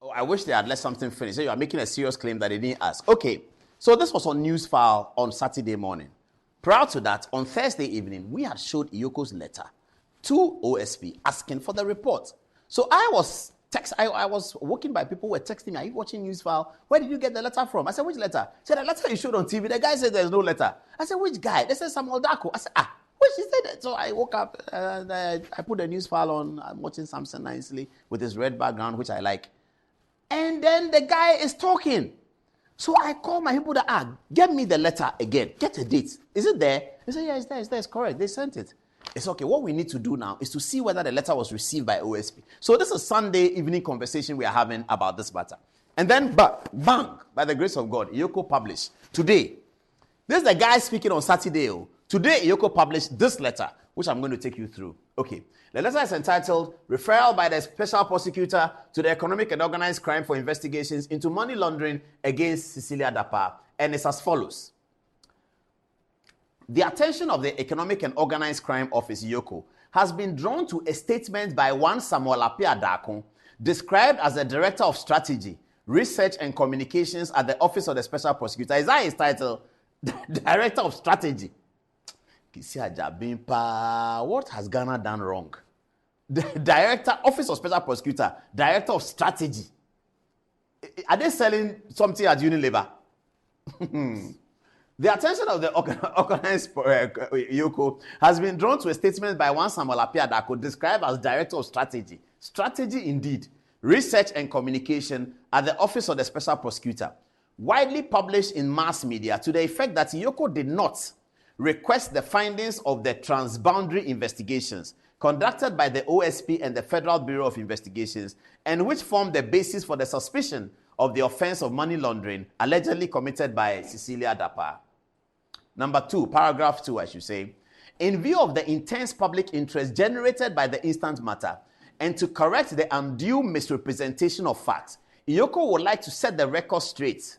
Oh, I wish they had let something finish. So you are making a serious claim that they didn't ask. Okay, so this was on Newsfile on Saturday morning. Prior to that, on Thursday evening, we had showed Iyoko's letter to OSP asking for the report. So I was walking by, people were texting me, are you watching Newsfile? Where did you get the letter from? I said, which letter? He said, the letter you showed on TV. The guy said there's no letter. I said, which guy? They said Samuel Darko. I said, she said that. So I woke up and I put the Newsfile on. I'm watching Samson nicely with his red background, which I like. And then the guy is talking. So I called my people that, get me the letter again. Get a date. Is it there? They said, yeah, it's there. It's correct. They sent it. It's okay. What we need to do now is to see whether the letter was received by OSP. So this is Sunday evening conversation we are having about this matter. And then, bang, by the grace of God, Iyoko published today. This is the guy speaking on Saturday. Today, Iyoko published this letter, which I'm going to take you through. Okay. The letter is entitled Referral by the Special Prosecutor to the Economic and Organized Crime for Investigations into Money Laundering against Cecilia Dapaah, and it's as follows. The attention of the Economic and Organized Crime Office, EOCO, has been drawn to a statement by one Samuel Appiah Darko, described as the Director of Strategy, Research and Communications at the Office of the Special Prosecutor. Is that his title? Director of Strategy. What has Ghana done wrong? The Director, Office of Special Prosecutor, Director of Strategy. Are they selling something at Unilever? The attention of the organized EOCO has been drawn to a statement by one Samuel Appiah Darko, described as Director of Strategy. Strategy indeed. Research and Communication at the Office of the Special Prosecutor. Widely published in mass media to the effect that EOCO did not request the findings of the transboundary investigations conducted by the OSP and the Federal Bureau of Investigations, and which formed the basis for the suspicion of the offense of money laundering allegedly committed by Cecilia Dapaah. Number 2, paragraph 2, I should say. In view of the intense public interest generated by the instant matter, and to correct the undue misrepresentation of facts, EOCO would like to set the record straight.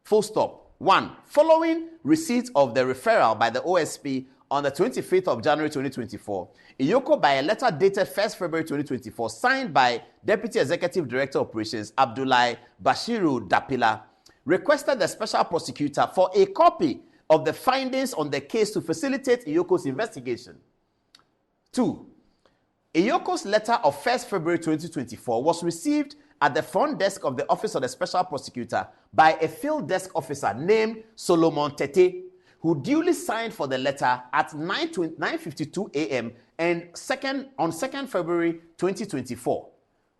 Full stop. 1. Following receipt of the referral by the OSP on the 25th of January 2024, EOCO, by a letter dated 1st February 2024, signed by Deputy Executive Director Operations Abdullahi Bashiru Dapila, requested the Special Prosecutor for a copy of the findings on the case to facilitate EOCO's investigation. 2. EOCO's letter of 1st February 2024 was received at the front desk of the Office of the Special Prosecutor by a field desk officer named Solomon Tete, who duly signed for the letter at 9:52 a.m. and on 2nd February 2024.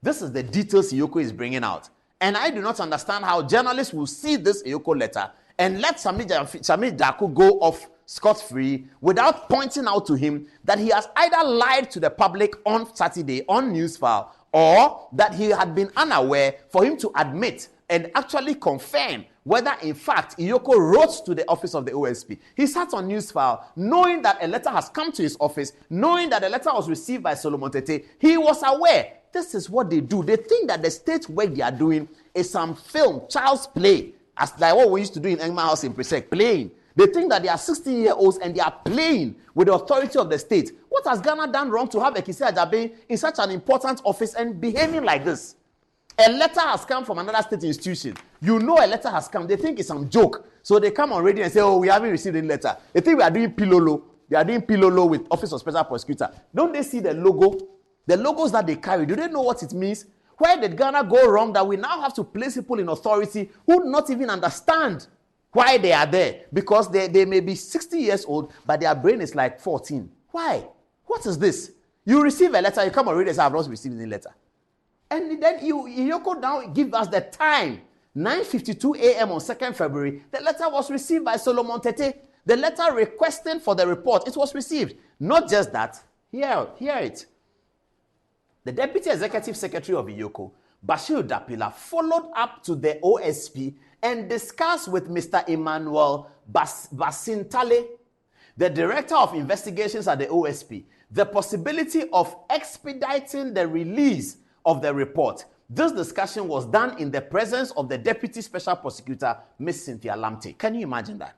This is the details EOCO is bringing out. And I do not understand how journalists will see this EOCO letter and let Sammy Darko go off scot-free without pointing out to him that he has either lied to the public on Saturday on Newsfile, or that he had been unaware for him to admit and actually confirm whether in fact EOCO wrote to the office of the OSP. He sat on Newsfile knowing that a letter has come to his office, knowing that the letter was received by Solomon Tete. He was aware. This is what they do. They think that the state work they are doing is some film, child's play, as like what we used to do in Engman House in Presec, playing. They think that they are 16-year-olds and they are playing with the authority of the state. What has Ghana done wrong to have Ekisi Ajabe in such an important office and behaving like this? A letter has come from another state institution. You know a letter has come. They think it's some joke. So they come on radio and say, oh, we haven't received any letter. They think we are doing pilolo. They are doing pilolo with Office of Special Prosecutor. Don't they see the logo? The logos that they carry, do they know what it means? Where did Ghana go wrong that we now have to place people in authority who do not even understand why they are there? Because they may be 60 years old, but their brain is like 14. Why? What is this? You receive a letter, you come and read it and say, I have not received any letter. And then you go down, give us the time. 9:52 a.m. on 2nd February, the letter was received by Solomon Tete. The letter requesting for the report, it was received. Not just that, hear it. The Deputy Executive Secretary of EOCO, Bashiru Dapila, followed up to the OSP and discussed with Mr. Emmanuel Basintale, the Director of Investigations at the OSP, the possibility of expediting the release of the report. This discussion was done in the presence of the Deputy Special Prosecutor, Ms. Cynthia Lamte. Can you imagine that?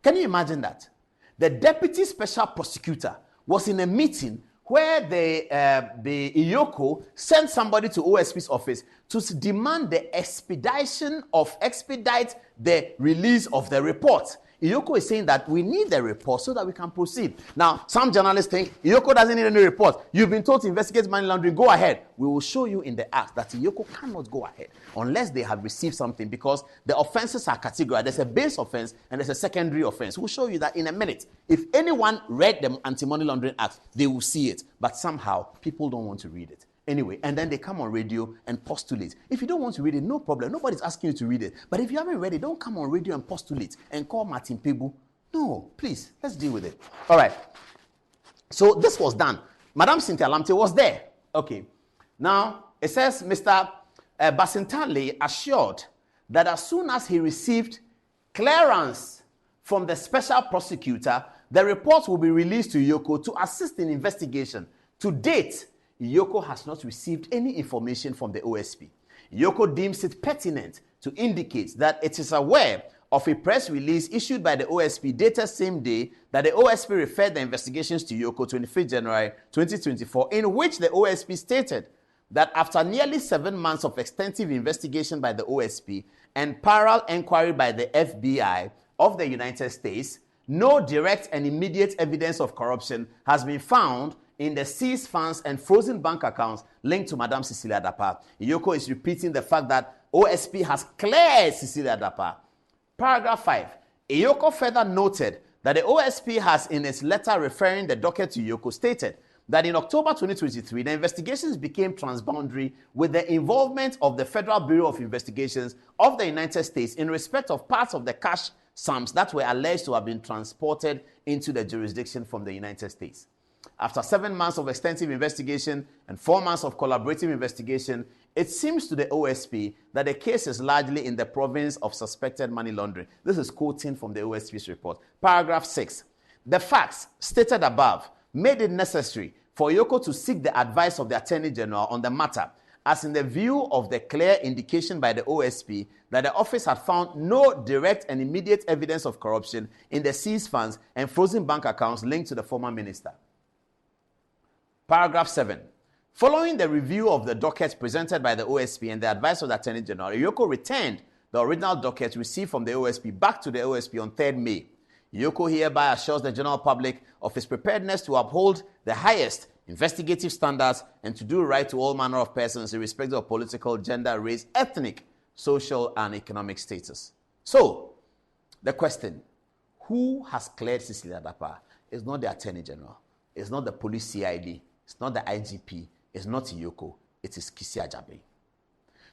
Can you imagine that? The Deputy Special Prosecutor was in a meeting where the EOCO sent somebody to OSP's office to demand the expedite the release of the report. EOCO is saying that we need the report so that we can proceed. Now, some journalists think EOCO doesn't need any report. You've been told to investigate money laundering. Go ahead. We will show you in the act that EOCO cannot go ahead unless they have received something, because the offenses are categorized. There's a base offense and there's a secondary offense. We'll show you that in a minute. If anyone read the Anti-Money Laundering Act, they will see it. But somehow, people don't want to read it. Anyway, and then they come on radio and postulate. If you don't want to read it, no problem. Nobody's asking you to read it. But if you haven't read it, don't come on radio and postulate and call Martin Pebu. No, please, let's deal with it. All right. So this was done. Madam Cynthia Lamte was there. Okay. Now, it says Mr. Basintale assured that as soon as he received clearance from the special prosecutor, the report will be released to EOCO to assist in investigation. To date, EOCO has not received any information from the OSP. EOCO deems it pertinent to indicate that it is aware of a press release issued by the OSP dated same day that the OSP referred the investigations to EOCO 25 January 2024, in which the OSP stated that after nearly 7 months of extensive investigation by the OSP and parallel inquiry by the FBI of the United States, no direct and immediate evidence of corruption has been found in the seized funds and frozen bank accounts linked to Madam Cecilia Dapaah. EOCO is repeating the fact that OSP has cleared Cecilia Dapaah. Paragraph 5. EOCO further noted that the OSP has, in its letter referring the docket to EOCO, stated that in October 2023, the investigations became transboundary with the involvement of the Federal Bureau of Investigations of the United States in respect of parts of the cash sums that were alleged to have been transported into the jurisdiction from the United States. After 7 months of extensive investigation and 4 months of collaborative investigation, it seems to the OSP that the case is largely in the province of suspected money laundering. This is quoting from the OSP's report. Paragraph 6. The facts stated above made it necessary for EOCO to seek the advice of the Attorney General on the matter, as in the view of the clear indication by the OSP that the office had found no direct and immediate evidence of corruption in the seized funds and frozen bank accounts linked to the former minister. Paragraph 7. Following the review of the docket presented by the OSP and the advice of the Attorney General, EOCO returned the original docket received from the OSP back to the OSP on 3rd May. EOCO hereby assures the general public of its preparedness to uphold the highest investigative standards and to do right to all manner of persons irrespective of political, gender, race, ethnic, social, and economic status. So, the question, who has cleared Cecilia Dapaah? It's not the Attorney General. It's not the police CID. It's not the IGP. It's not EOCO. It is Kisi Agyabeng.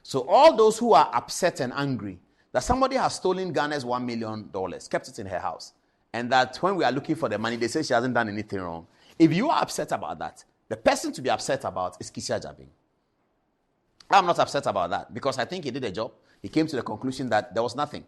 So all those who are upset and angry that somebody has stolen Ghana's $1 million, kept it in her house, and that when we are looking for the money, they say she hasn't done anything wrong. If you are upset about that, the person to be upset about is Kisi Agyabeng. I'm not upset about that because I think he did a job. He came to the conclusion that there was nothing.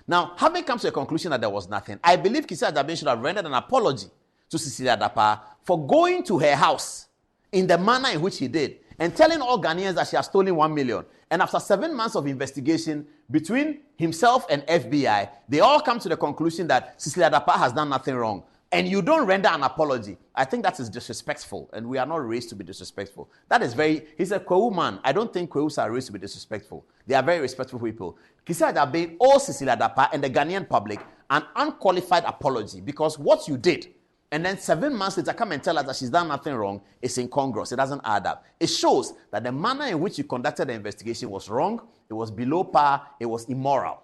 Now, having come to the conclusion that there was nothing, I believe Kisi Agyabeng should have rendered an apology to Cecilia Dapaah for going to her house in the manner in which he did and telling all Ghanaians that she has stolen 1 million. And after 7 months of investigation between himself and FBI, they all come to the conclusion that Cecilia Dapaah has done nothing wrong. And you don't render an apology. I think that is disrespectful, and we are not raised to be disrespectful. That is he's a Kwewu man. I don't think Kwewus are raised to be disrespectful. They are very respectful people. Kisi Agyabeng owes Cecilia Dapaah and the Ghanaian public an unqualified apology because what you did, and then 7 months later come and tell us that she's done nothing wrong, is incongruous. It doesn't add up. It shows that the manner in which you conducted the investigation was wrong, it was below par, it was immoral.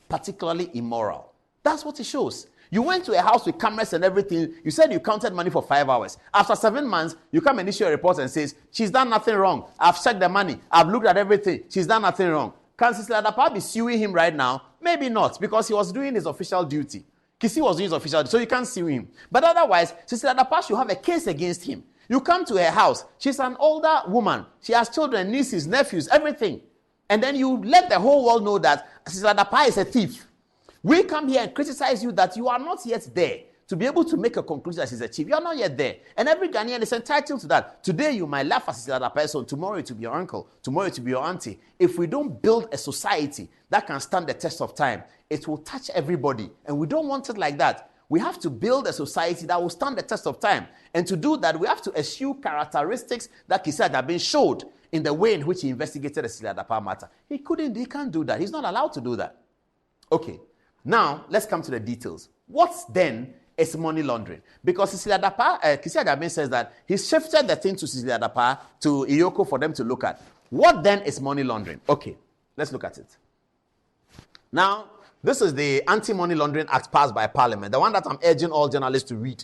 Particularly immoral. That's what it shows. You went to a house with cameras and everything. You said you counted money for 5 hours. After 7 months, you come and issue a report and says, she's done nothing wrong. I've checked the money. I've looked at everything. She's done nothing wrong. Can Cecilia Dapaah be suing him right now? Maybe not, because he was doing his official duty. Kisi was doing his official duty, so you can't sue him. But otherwise, Cecilia Dapaah should have a case against him. You come to her house. She's an older woman. She has children, nieces, nephews, everything. And then you let the whole world know that Cecilia Dapaah is a thief. We come here and criticize you that you are not yet there to be able to make a conclusion that she's a chief. You are not yet there. And every Ghanaian is entitled to that. Today you might laugh at Cecilia Dapaah, so tomorrow it will be your uncle, tomorrow it will be your auntie. If we don't build a society that can stand the test of time, it will touch everybody. And we don't want it like that. We have to build a society that will stand the test of time. And to do that, we have to eschew characteristics that Kisi Agyabeng showed in the way in which he investigated the Cecilia Dapaah matter. He can't do that. He's not allowed to do that. Okay. Now, let's come to the details. What then is money laundering? Because Kisi Agyabeng says that he shifted the thing to Cecilia Dapaah, to EOCO for them to look at. What then is money laundering? Okay, let's look at it. Now, this is the Anti-Money Laundering Act passed by Parliament, the one that I'm urging all journalists to read.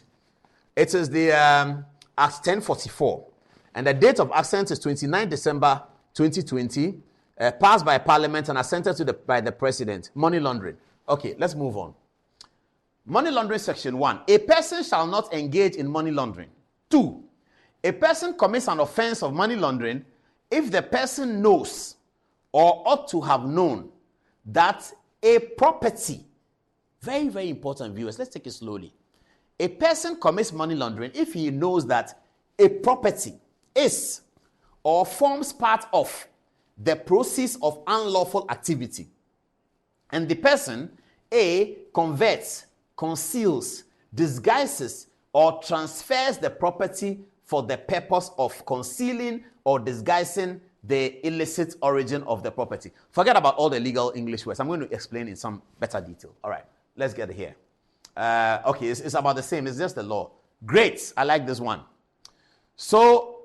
It is the Act 1044, and the date of accent is 29 December 2020, passed by Parliament and assented by the President. Money laundering. Okay, let's move on. Money laundering section 1. A person shall not engage in money laundering. 2. A person commits an offense of money laundering if the person knows or ought to have known that a property, very, very important viewers, let's take it slowly. A person commits money laundering if he knows that a property is or forms part of the process of unlawful activity, and the person A converts, conceals, disguises, or transfers the property for the purpose of concealing or disguising the illicit origin of the property. Forget about all the legal English words. I'm going to explain in some better detail. All right, let's get here. Okay, it's about the same. It's just the law. Great. I like this one. So,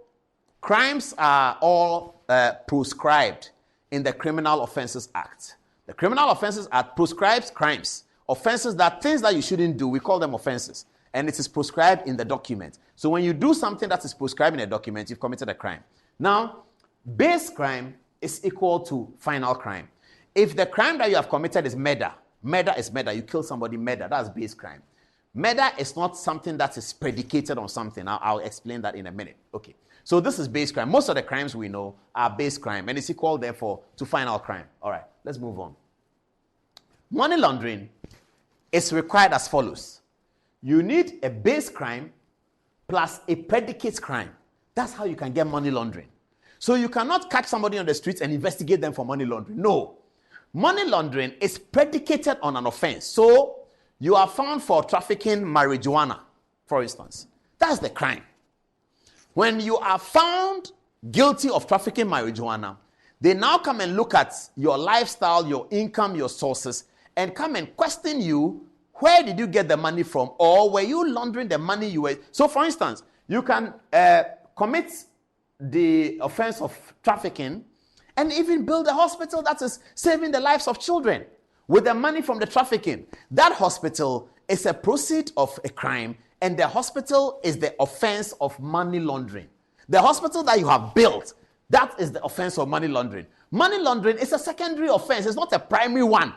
crimes are all proscribed in the Criminal Offences Act. The Criminal Offences Act proscribes crimes, offenses, that things that you shouldn't do. We call them offenses. And it is proscribed in the document. So when you do something that is proscribed in a document, you've committed a crime. Now, base crime is equal to final crime. If the crime that you have committed is murder, murder is murder. You kill somebody, murder. That's base crime. Murder is not something that is predicated on something. I'll explain that in a minute. Okay. So this is base crime. Most of the crimes we know are base crime, and it's equal, therefore, to final crime. All right, let's move on. Money laundering is required as follows. You need a base crime plus a predicate crime. That's how you can get money laundering. So you cannot catch somebody on the streets and investigate them for money laundering. No. Money laundering is predicated on an offense. So you are found for trafficking marijuana, for instance. That's the crime. When you are found guilty of trafficking marijuana, they now come and look at your lifestyle, your income, your sources, and come and question you, where did you get the money from? Or were you laundering the money you were... So, for instance, you can commit the offense of trafficking and even build a hospital that is saving the lives of children with the money from the trafficking. That hospital is a proceed of a crime, and the hospital is the offense of money laundering. The hospital that you have built, that is the offense of money laundering. Money laundering is a secondary offense. It's not a primary one.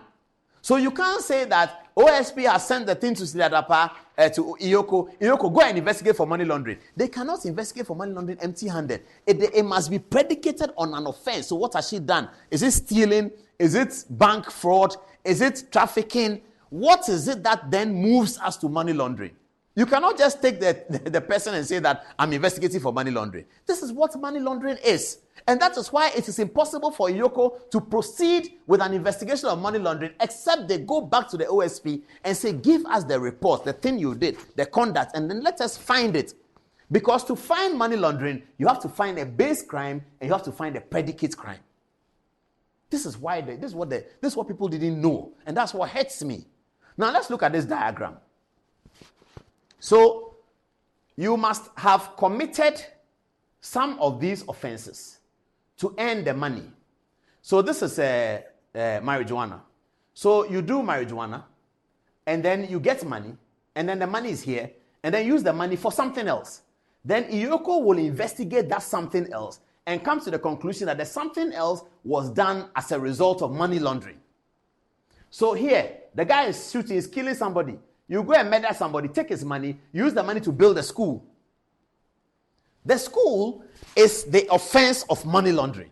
So you can't say that OSP has sent the thing to Siladapa, to Iyoko. Iyoko, go and investigate for money laundering. They cannot investigate for money laundering empty-handed. It must be predicated on an offense. So what has she done? Is it stealing? Is it bank fraud? Is it trafficking? What is it that then moves us to money laundering? You cannot just take the person and say that I'm investigating for money laundering. This is what money laundering is. And that is why it is impossible for Iyoko to proceed with an investigation of money laundering except they go back to the OSP and say, give us the report, the thing you did, the conduct, and then let us find it. Because to find money laundering, you have to find a base crime and you have to find a predicate crime. This is why this is what people didn't know, and that's what hurts me. Now let's look at this diagram. So you must have committed some of these offenses to earn the money. So this is marijuana. So you do marijuana, and then you get money, and then the money is here, and then use the money for something else. Then Iyoko will investigate that something else and come to the conclusion that the something else was done as a result of money laundering. So here, the guy is shooting, is killing somebody. You go and murder somebody, take his money, use the money to build a school. The school is the offense of money laundering.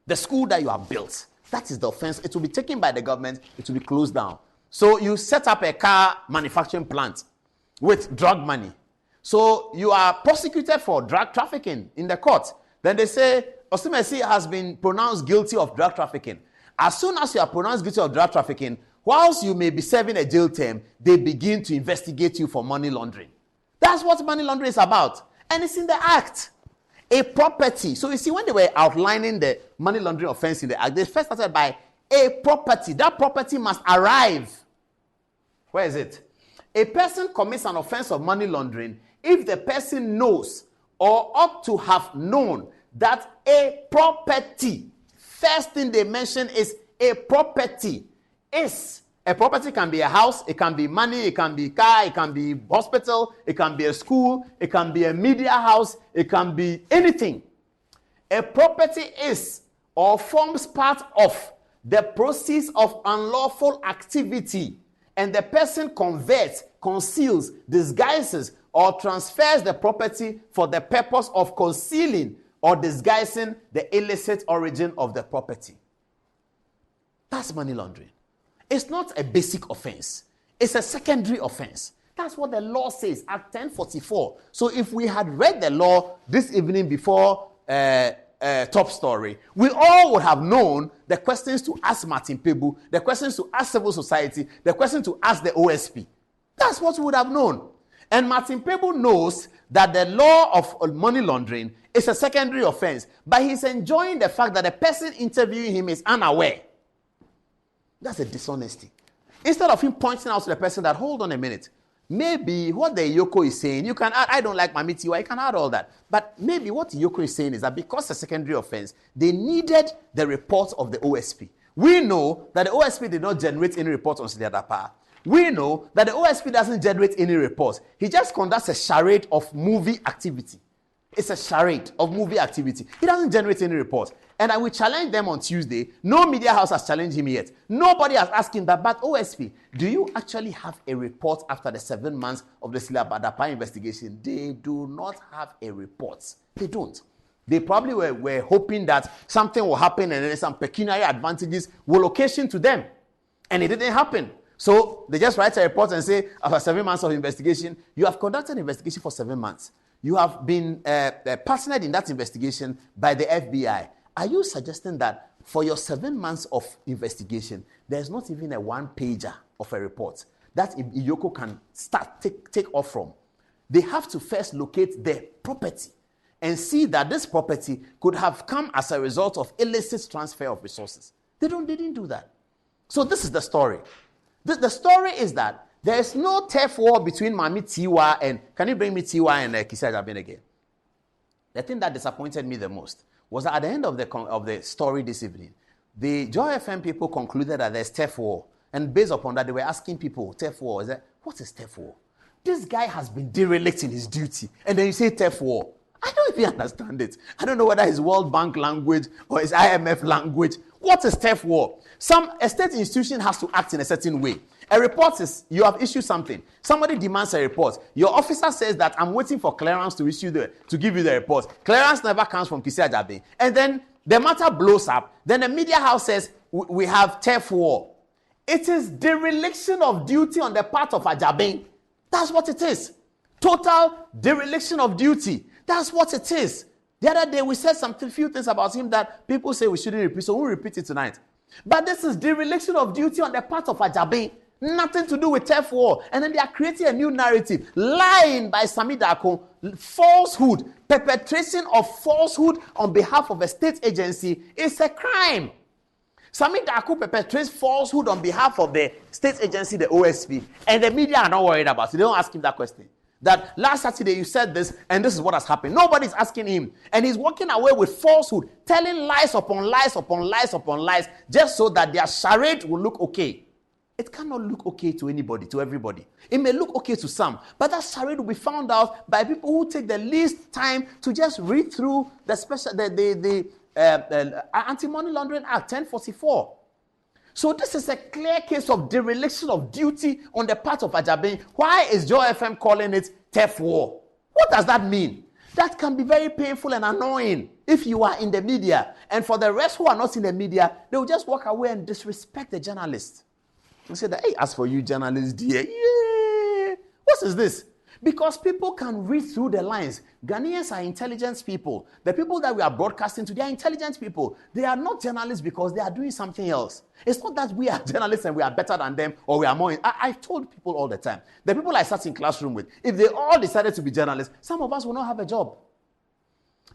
The school that you have built, that is the offense. It will be taken by the government. It will be closed down. So you set up a car manufacturing plant with drug money. So you are prosecuted for drug trafficking in the court. Then they say, Osimesi has been pronounced guilty of drug trafficking. As soon as you are pronounced guilty of drug trafficking, whilst you may be serving a jail term, they begin to investigate you for money laundering. That's what money laundering is about. And it's in the act. A property. So you see, when they were outlining the money laundering offense in the act, they first started by a property. That property must arrive. Where is it? A person commits an offense of money laundering if the person knows or ought to have known that a property, first thing they mention is a property. A property can be a house, it can be money, it can be car, it can be hospital, it can be a school, it can be a media house, it can be anything. A property is or forms part of the process of unlawful activity, and the person converts, conceals, disguises, or transfers the property for the purpose of concealing or disguising the illicit origin of the property. That's money laundering. It's not a basic offense. It's a secondary offense. That's what the law says, Act 1044. So if we had read the law this evening before Top Story, we all would have known the questions to ask Martin Pebu, the questions to ask civil society, the questions to ask the OSP. That's what we would have known. And Martin Pebu knows that the law of money laundering is a secondary offense, but he's enjoying the fact that the person interviewing him is unaware. That's a dishonesty. Instead of him pointing out to the person that, hold on a minute, maybe what the Yoko is saying, you can add, I don't like Mami Tiwa, you can add all that. But maybe what Yoko is saying is that because it's a secondary offense, they needed the report of the OSP. We know that the OSP did not generate any report on Sidi Adapa. We know that the OSP doesn't generate any reports. He just conducts a charade of movie activity. It's a charade of movie activity. He doesn't generate any reports. And I will challenge them on Tuesday. No media house has challenged him yet. Nobody has asked him that. But OSP, do you actually have a report after the 7 months of the Sidi Adapa investigation? They do not have a report. They don't. They probably were hoping that something will happen and then some pecuniary advantages will occasion to them. And it didn't happen. So they just write a report and say, after 7 months of investigation, you have conducted an investigation for 7 months. You have been partnered in that investigation by the FBI. Are you suggesting that for your 7 months of investigation, there's not even a one-pager of a report that Iyoko can take off from? They have to first locate the property and see that this property could have come as a result of illicit transfer of resources. They didn't do that. So this is the story. The story is that there is no turf war between Mami Tiwa and, can you bring me Tiwa and Kissi Agyabeng again? The thing that disappointed me the most was that at the end of the story this evening, the Joy FM people concluded that there's turf war. And based upon that, they were asking people, turf war, what is turf war? This guy has been derelict in his duty. And then you say turf war. I don't even understand it. I don't know whether it's World Bank language or it's IMF language. What is turf war? A state institution has to act in a certain way. A report is, you have issued something. Somebody demands a report. Your officer says that I'm waiting for clearance to give you the report. Clearance never comes from Kissi Agyabeng. And then the matter blows up. Then the media house says, we have turf war. It is dereliction of duty on the part of Agyabeng. That's what it is. Total dereliction of duty. That's what it is. The other day we said few things about him that people say we shouldn't repeat, so we'll repeat it tonight. But this is dereliction of duty on the part of Agyabeng. Nothing to do with turf war. And then they are creating a new narrative. Lying by Sammy Darko. Falsehood. Perpetration of falsehood on behalf of a state agency is a crime. Sammy Darko perpetrates falsehood on behalf of the state agency, the OSP. And the media are not worried about it. They don't ask him that question. That last Saturday you said this and this is what has happened. Nobody's asking him. And he's walking away with falsehood. Telling lies upon lies upon lies upon lies. Just so that their charade will look okay. It cannot look okay to anybody, to everybody. It may look okay to some, but that charade will be found out by people who take the least time to just read through the Anti-Money Laundering Act 1044. So this is a clear case of dereliction of duty on the part of Agyabeng. Why is Joy FM calling it turf war? What does that mean? That can be very painful and annoying if you are in the media. And for the rest who are not in the media, they will just walk away and disrespect the journalists. And say that, hey, as for you journalists, dear, yeah. What is this? Because people can read through the lines. Ghanaians are intelligent people. The people that we are broadcasting to, they are intelligent people. They are not journalists because they are doing something else. It's not that we are journalists and we are better than them or we are more. I've told people all the time. The people I sat in classroom with, if they all decided to be journalists, some of us will not have a job.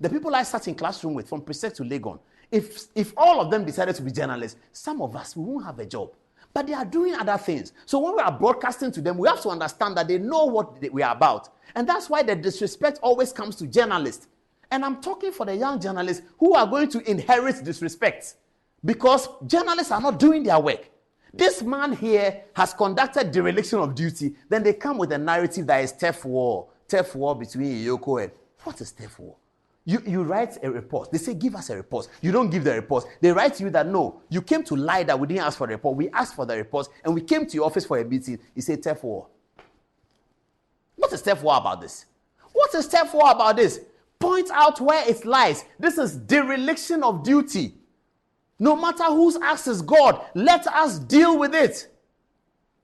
The people I sat in classroom with from Precept to Legon, if all of them decided to be journalists, some of us won't have a job. But they are doing other things. So when we are broadcasting to them, we have to understand that they know what we are about. And that's why the disrespect always comes to journalists. And I'm talking for the young journalists who are going to inherit disrespect because journalists are not doing their work. This man here has conducted dereliction of duty. Then they come with a narrative that is turf war between Iyoko and... What is turf war? You write a report. They say, give us a report. You don't give the report. They write to you that, no, you came to lie that we didn't ask for the report. We asked for the report, and we came to your office for a meeting. You say, turf war. What is turf war about this? What is turf war about this? Point out where it lies. This is dereliction of duty. No matter whose act is God, let us deal with it.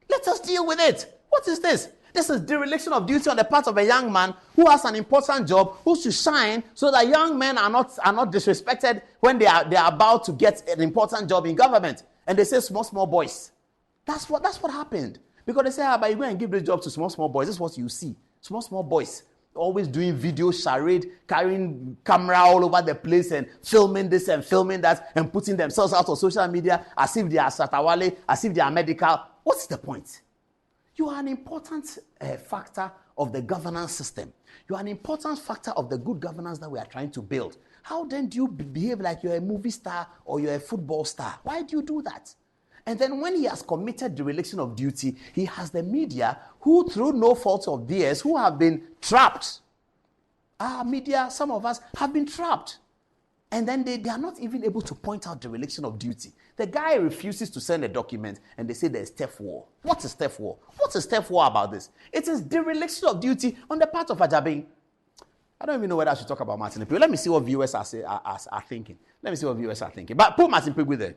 Let us deal with it. What is this? This is dereliction of duty on the part of a young man who has an important job, who should shine so that young men are not disrespected when they are about to get an important job in government. And they say small boys. That's what happened. Because they say, but you go and give this job to small boys. This is what you see. Small boys. Always doing video charade, carrying camera all over the place and filming this and filming that and putting themselves out on social media as if they are Satawale, as if they are medical. What's the point? You are an important factor of the governance system. You are an important factor of the good governance that we are trying to build. How then do you behave like you're a movie star or you're a football star? Why do you do that? And then when he has committed dereliction of duty, he has the media who, through no fault of theirs, who have been trapped. Our media, some of us, have been trapped. And then they are not even able to point out dereliction of duty. The guy refuses to send a document, and they say there's theft war. What is theft war? What is theft war about this? It is dereliction of duty on the part of Ajabin. I don't even know whether I should talk about Martin Pegu. Let me see what viewers are thinking. Let me see what viewers are thinking. But put Martin Pegu there.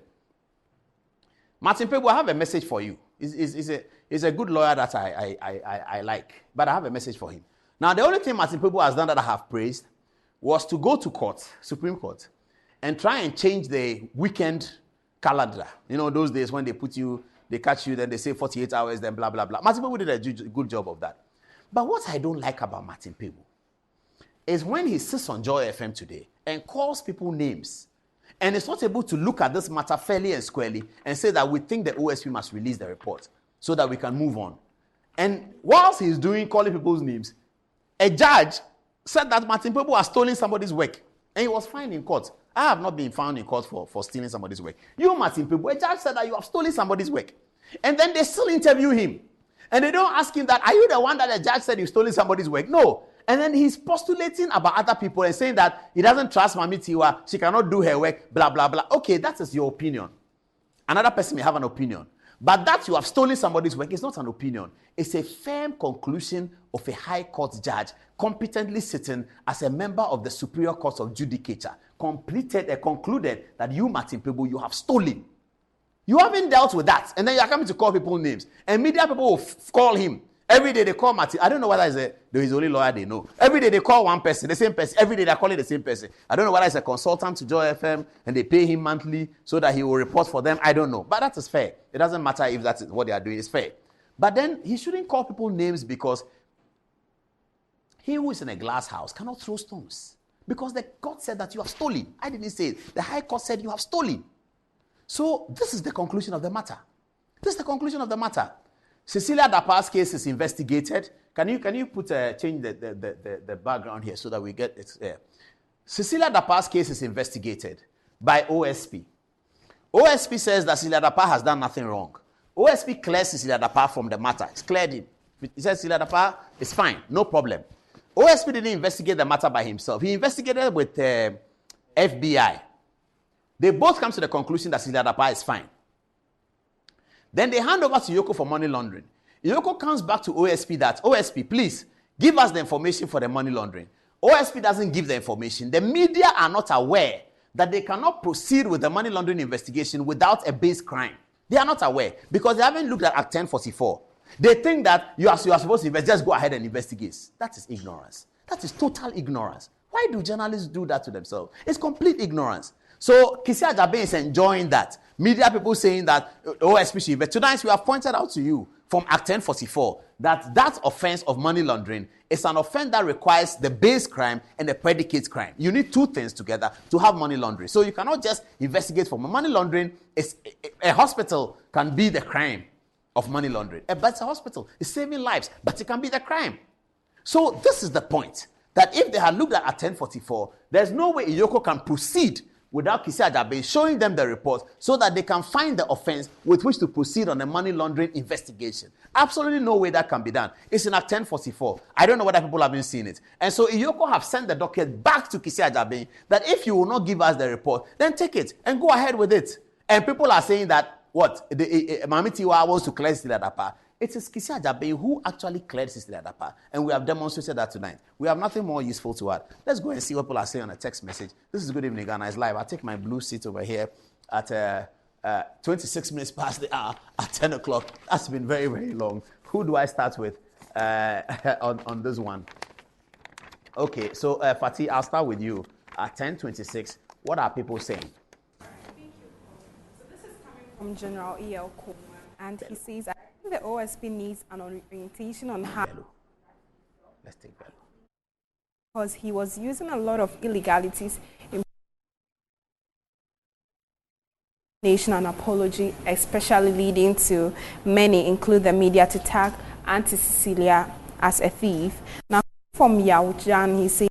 Martin Pegu, I have a message for you. He's a good lawyer that I like. But I have a message for him. Now, the only thing Martin Pegu has done that I have praised was to go to court, Supreme Court, and try and change the weekend calendar. You know, those days when they catch you, then they say 48 hours, then blah, blah, blah. Martin Pegu did a good job of that. But what I don't like about Martin Pegu is when he sits on Joy FM today and calls people names and is not able to look at this matter fairly and squarely and say that we think the OSP must release the report so that we can move on. And whilst he's calling people's names, a judge said that Martin Pegu has stolen somebody's work. And he was fined in court. I have not been found in court for stealing somebody's work. You, Martin Pegu, a judge said that you have stolen somebody's work. And then they still interview him. And they don't ask him that, are you the one that the judge said you stole somebody's work? No. And then he's postulating about other people and saying that he doesn't trust Mami Tiwa, she cannot do her work, blah, blah, blah. Okay, that is your opinion. Another person may have an opinion. But that you have stolen somebody's work is not an opinion. It's a firm conclusion of a high court judge competently sitting as a member of the Superior Court of Judicature, concluded that you, Martin Pegu, you have stolen. You haven't dealt with that. And then you are coming to call people names. And media people will call him. Every day they call Martin. I don't know whether he's the only lawyer they know. Every day they call one person, the same person. Every day they're calling the same person. I don't know whether he's a consultant to Joy FM and they pay him monthly so that he will report for them. I don't know. But that is fair. It doesn't matter if that's what they are doing. It's fair. But then he shouldn't call people names because he who is in a glass house cannot throw stones. Because the court said that you have stolen. I didn't say it. The High Court said you have stolen. So this is the conclusion of the matter. This is the conclusion of the matter. Cecilia Dapa's case is investigated. Can you change the background here so that we get it? Cecilia Dapa's case is investigated by OSP. OSP says that Cecilia Dapa has done nothing wrong. OSP clears Cecilia Dapa from the matter. It's cleared him. He says Cecilia Dapa is fine, no problem. OSP didn't investigate the matter by himself. He investigated with FBI. They both come to the conclusion that Cecilia Dapa is fine. Then they hand over to Iyoko for money laundering. Iyoko comes back to OSP that, OSP, please, give us the information for the money laundering. OSP doesn't give the information. The media are not aware that they cannot proceed with the money laundering investigation without a base crime. They are not aware because they haven't looked at Act 1044. They think that you are supposed to just go ahead and investigate. That is ignorance. That is total ignorance. Why do journalists do that to themselves? It's complete ignorance. So Kisia Agyabeng is enjoying that. Media people saying that OSP should invest. Tonight we have pointed out to you from Act 1044 that offense of money laundering is an offense that requires the base crime and the predicate crime. You need two things together to have money laundering. So you cannot just investigate for money laundering. A hospital can be the crime of money laundering. But it's a hospital. It's saving lives, but it can be the crime. So this is the point, that if they had looked at 1044, there's no way Iyoko can proceed without Kisia Agyabeng showing them the report so that they can find the offense with which to proceed on a money laundering investigation. Absolutely no way that can be done. It's in Act 1044. I don't know whether people have been seeing it. And so Iyoko have sent the docket back to Kisia Agyabeng that if you will not give us the report, then take it and go ahead with it. And people are saying that, Mami Tiwa wants to clear Cecilia Dapa. It is Kisia Agyabeng who actually cleared Cecilia Dapa. And we have demonstrated that tonight. We have nothing more useful to add. Let's go and see what people are saying on a text message. This is Good Evening Ghana. It's live. I'll take my blue seat over here at 26 minutes past the hour at 10 o'clock. That's been very, very long. Who do I start with? on this one. Okay, so Fatih, I'll start with you. At 10:26, what are people saying? From General E.L. Coleman, and he says, I think the OSP needs an orientation on how. Let's take Bello. Because he was using a lot of illegalities in nation and apology, especially leading to many, include the media, to tag Auntie Cecilia as a thief. Now, from Yao Jan, he says,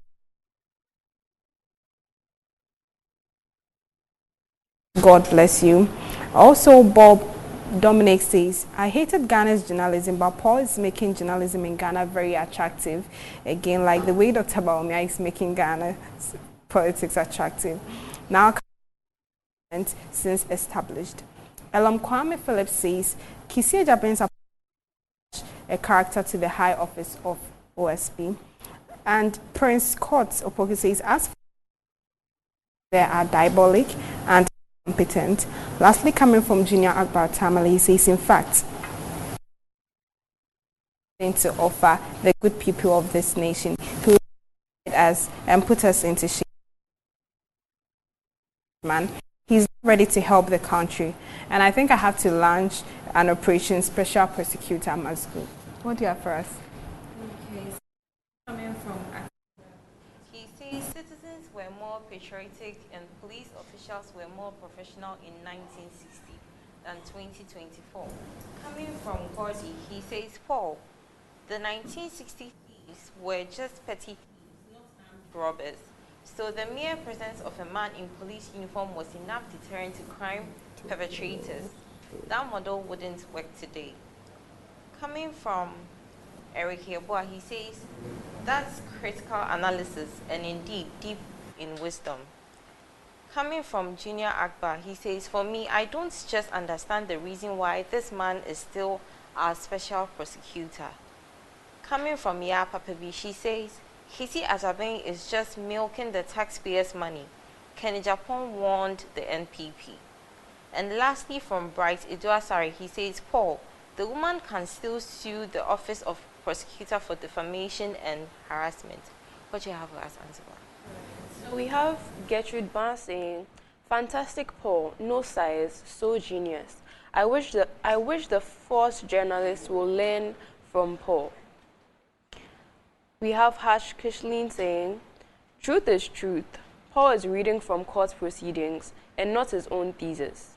God bless you. Also, Bob Dominic says, I hated Ghana's journalism, but Paul is making journalism in Ghana very attractive. Again, like the way Dr. Baumia is making Ghana's politics attractive. Now, since established. Elam Kwame Phillips says, Kisia brings a character to the high office of OSP. And Prince Scott Opoku says, as they are diabolic and competent. Lastly, coming from Junior Akbar Tamale, he says, in fact, to offer the good people of this nation who us and put us into shape. Man, he's ready to help the country, and I think I have to launch an operation Special Prosecutor Masgu. What do you have for us? Okay, coming from he says citizens were more patriotic and police officials were more professional in 1960 than 2024. Coming from Gordy, he says, Paul, the 1960 thieves were just petty thieves, not armed robbers. So the mere presence of a man in police uniform was enough deterrent to crime perpetrators. That model wouldn't work today. Coming from Eric Yeboah, he says, that's critical analysis and indeed deep in wisdom. Coming from Junior Akbar, he says, for me, I don't just understand the reason why this man is still our special prosecutor. Coming from Ya Papabi, she says, Kisi Atabeng is just milking the taxpayers' money. Kenny Japan warned the NPP. And lastly, from Bright Iduasari, he says, Paul, the woman can still sue the Office of Prosecutor for defamation and harassment. What do you have for us, Antiba? So we have Gertrude Barr saying, fantastic Paul, no size, so genius. I wish the first journalists will learn from Paul. We have Hash Kishlin saying, truth is truth. Paul is reading from court proceedings and not his own thesis.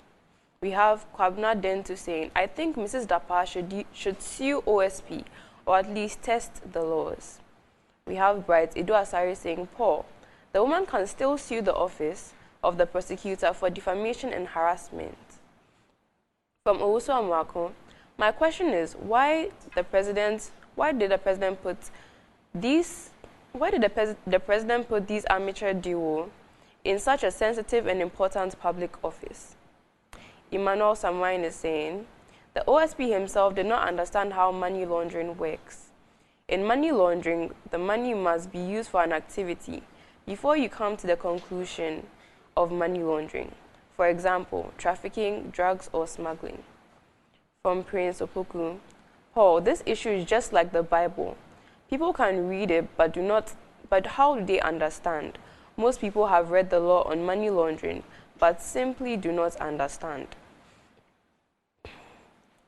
We have Kwabna Dentu saying, I think Mrs. Dapa should sue OSP or at least test the laws. We have Bright Idu Asari saying, Paul, the woman can still sue the office of the prosecutor for defamation and harassment. From Owusu Amwako, my question is, why did the president put these amateur duo in such a sensitive and important public office? Emmanuel Samwine is saying, the OSP himself did not understand how money laundering works. In money laundering, the money must be used for an activity before you come to the conclusion of money laundering. For example, trafficking, drugs, or smuggling. From Prince Opoku, Paul, this issue is just like the Bible. People can read it, but how do they understand? Most people have read the law on money laundering, but simply do not understand.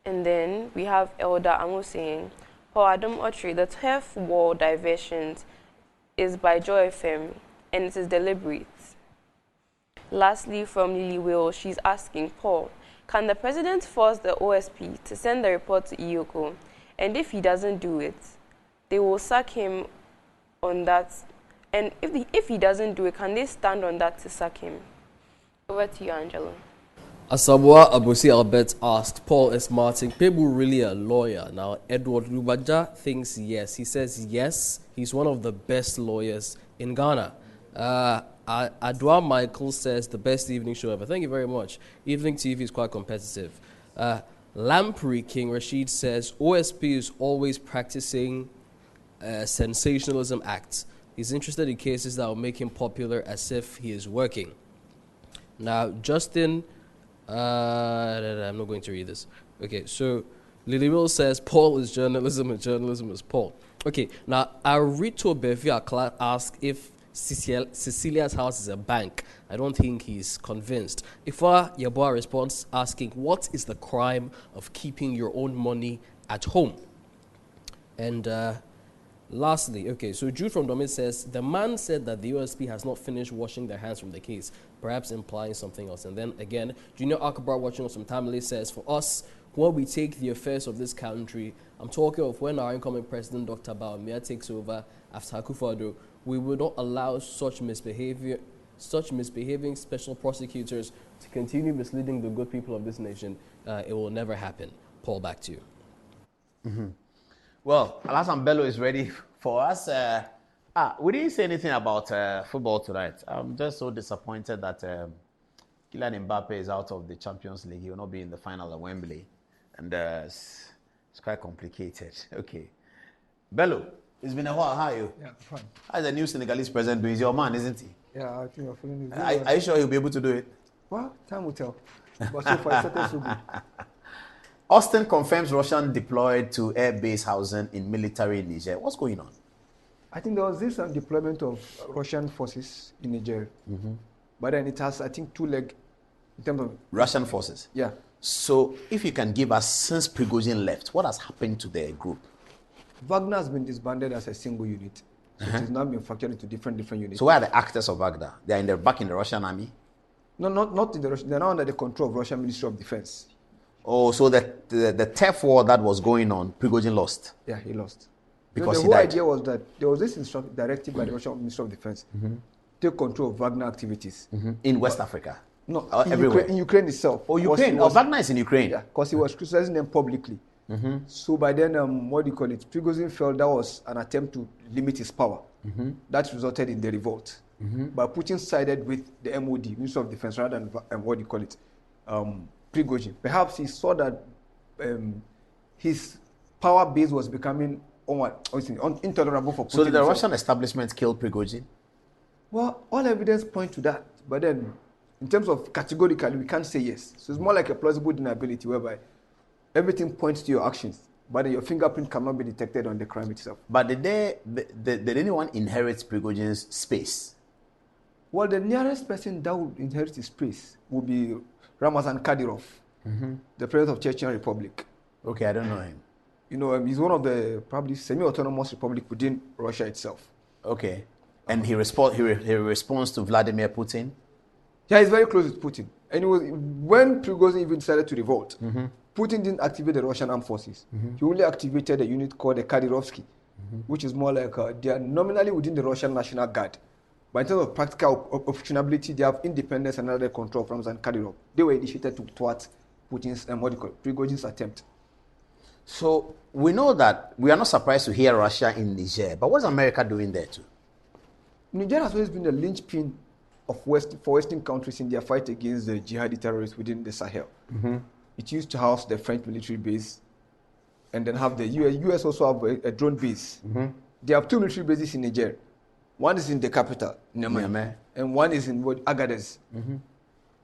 And then we have Elder Amo saying, Paul Adam Otri, the turf war diversions is by Joy FM, and it is deliberate. Lastly, from Lily Will, she's asking, Paul, can the president force the OSP to send the report to Iyoko? And if he doesn't do it, they will sack him on that. And if he doesn't do it, can they stand on that to sack him? Over to you, Angelo. Asabwa Abusi Albert asked, Paul, is Martin Pebu really a lawyer? Now, Edward Lubaja thinks yes. He says yes, he's one of the best lawyers in Ghana. Adwa Michael says the best evening show ever. Thank you very much. Evening TV is quite competitive. Lamprey King Rashid says OSP is always practicing sensationalism acts. He's interested in cases that will make him popular as if he is working. Now, Justin, I'm not going to read this. Okay, so Lily Will says Paul is journalism and journalism is Paul. Okay, now Arito Bevia asked if Cecilia's house is a bank. I don't think he's convinced. Ifa Yaboa responds asking, what is the crime of keeping your own money at home? And lastly, okay, so Jude from Domit says, the man said that the USP has not finished washing their hands from the case, perhaps implying something else. And then again, Junior Akbar watching us from Tamale says, for us, when we take the affairs of this country, I'm talking of when our incoming president, Dr. Bawumia, takes over after Akufo-Addo, we will not allow such misbehaving special prosecutors to continue misleading the good people of this nation. It will never happen. Paul, back to you. Mm-hmm. Well, Alassane Bello is ready for us. We didn't say anything about football tonight. I'm just so disappointed that Kylian Mbappe is out of the Champions League. He will not be in the final at Wembley. And it's quite complicated. Okay. Bello, it's been a while. How are you? Yeah, fine. How's the new Senegalese president doing? He's your man, isn't he? Yeah, I think you're feeling it. Are you sure he'll be able to do it? Well, time will tell. But so far, it's okay, so good. Austin confirms Russian deployed to air base housing in military in Niger. What's going on? I think there was this deployment of Russian forces in Niger. Mm-hmm. But then it has, I think, two legs in terms of... Russian forces? Yeah. So if you can give us, since Prigozhin left, what has happened to the group? Wagner has been disbanded as a single unit. So it has now been fractured into different units. So where are the actors of Wagner? They are back in the Russian army? No, not in the Russian. They're now under the control of Russian Ministry of Defense. Oh, so the turf war that was going on, Prigozhin lost? Yeah, he lost. Because the whole idea was that there was this directive by the Russian Ministry of Defense take control of Wagner activities. In West Africa? No, everywhere. In Ukraine itself. Oh, Ukraine. Wagner is in Ukraine. Yeah, because he was criticizing them publicly. So by then, Prigozhin felt that was an attempt to limit his power. That resulted in the revolt. But Putin sided with the MOD, Ministry of Defense, rather than Prigozhin. Perhaps he saw that his power base was becoming intolerable for Putin. So did the Russian establishment kill Prigozhin? Well, all evidence points to that. But then, in terms of categorically, we can't say yes. So it's more like a plausible deniability whereby everything points to your actions, but your fingerprint cannot be detected on the crime itself. But did anyone inherit Prigozhin's space? Well, the nearest person that would inherit his space would be Ramazan Kadyrov, the president of Chechen Republic. Okay, I don't know him. You know, he's one of the probably semi-autonomous republic within Russia itself. Okay. And he responds to Vladimir Putin? Yeah, he's very close with Putin. And when Prigozhin even decided to revolt, Putin didn't activate the Russian armed forces. He only activated a unit called the Kadyrovsky, which is more like they are nominally within the Russian National Guard. But in terms of practical optionality, they have independence and other control from Kadyrov. They were initiated to thwart Putin's Prigozhin's attempt. So we know that we are not surprised to hear Russia in Niger, but what's America doing there too? Niger has always been the linchpin of Western countries in their fight against the jihadi terrorists within the Sahel. It used to house the French military base, and then have the US also have a drone base. They have two military bases in Niger. One is in the capital, Niamey, and one is in Agadez.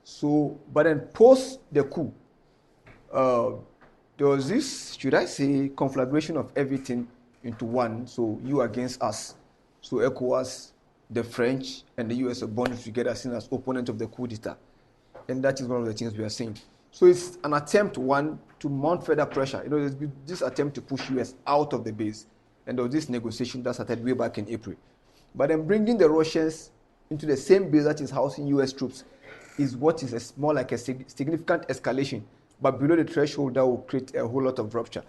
So, but then post the coup, there was this, should I say, conflagration of everything into one. So you against us. So ECOWAS, the French, and the US are bonded together, seen as opponent of the coup d'etat. And that is one of the things we are seeing. So it's an attempt, one, to mount further pressure. You know, there's this attempt to push US out of the base. And there was this negotiation that started way back in April. But then bringing the Russians into the same base that is housing US troops is what is more like a significant escalation, but below the threshold that will create a whole lot of rupture.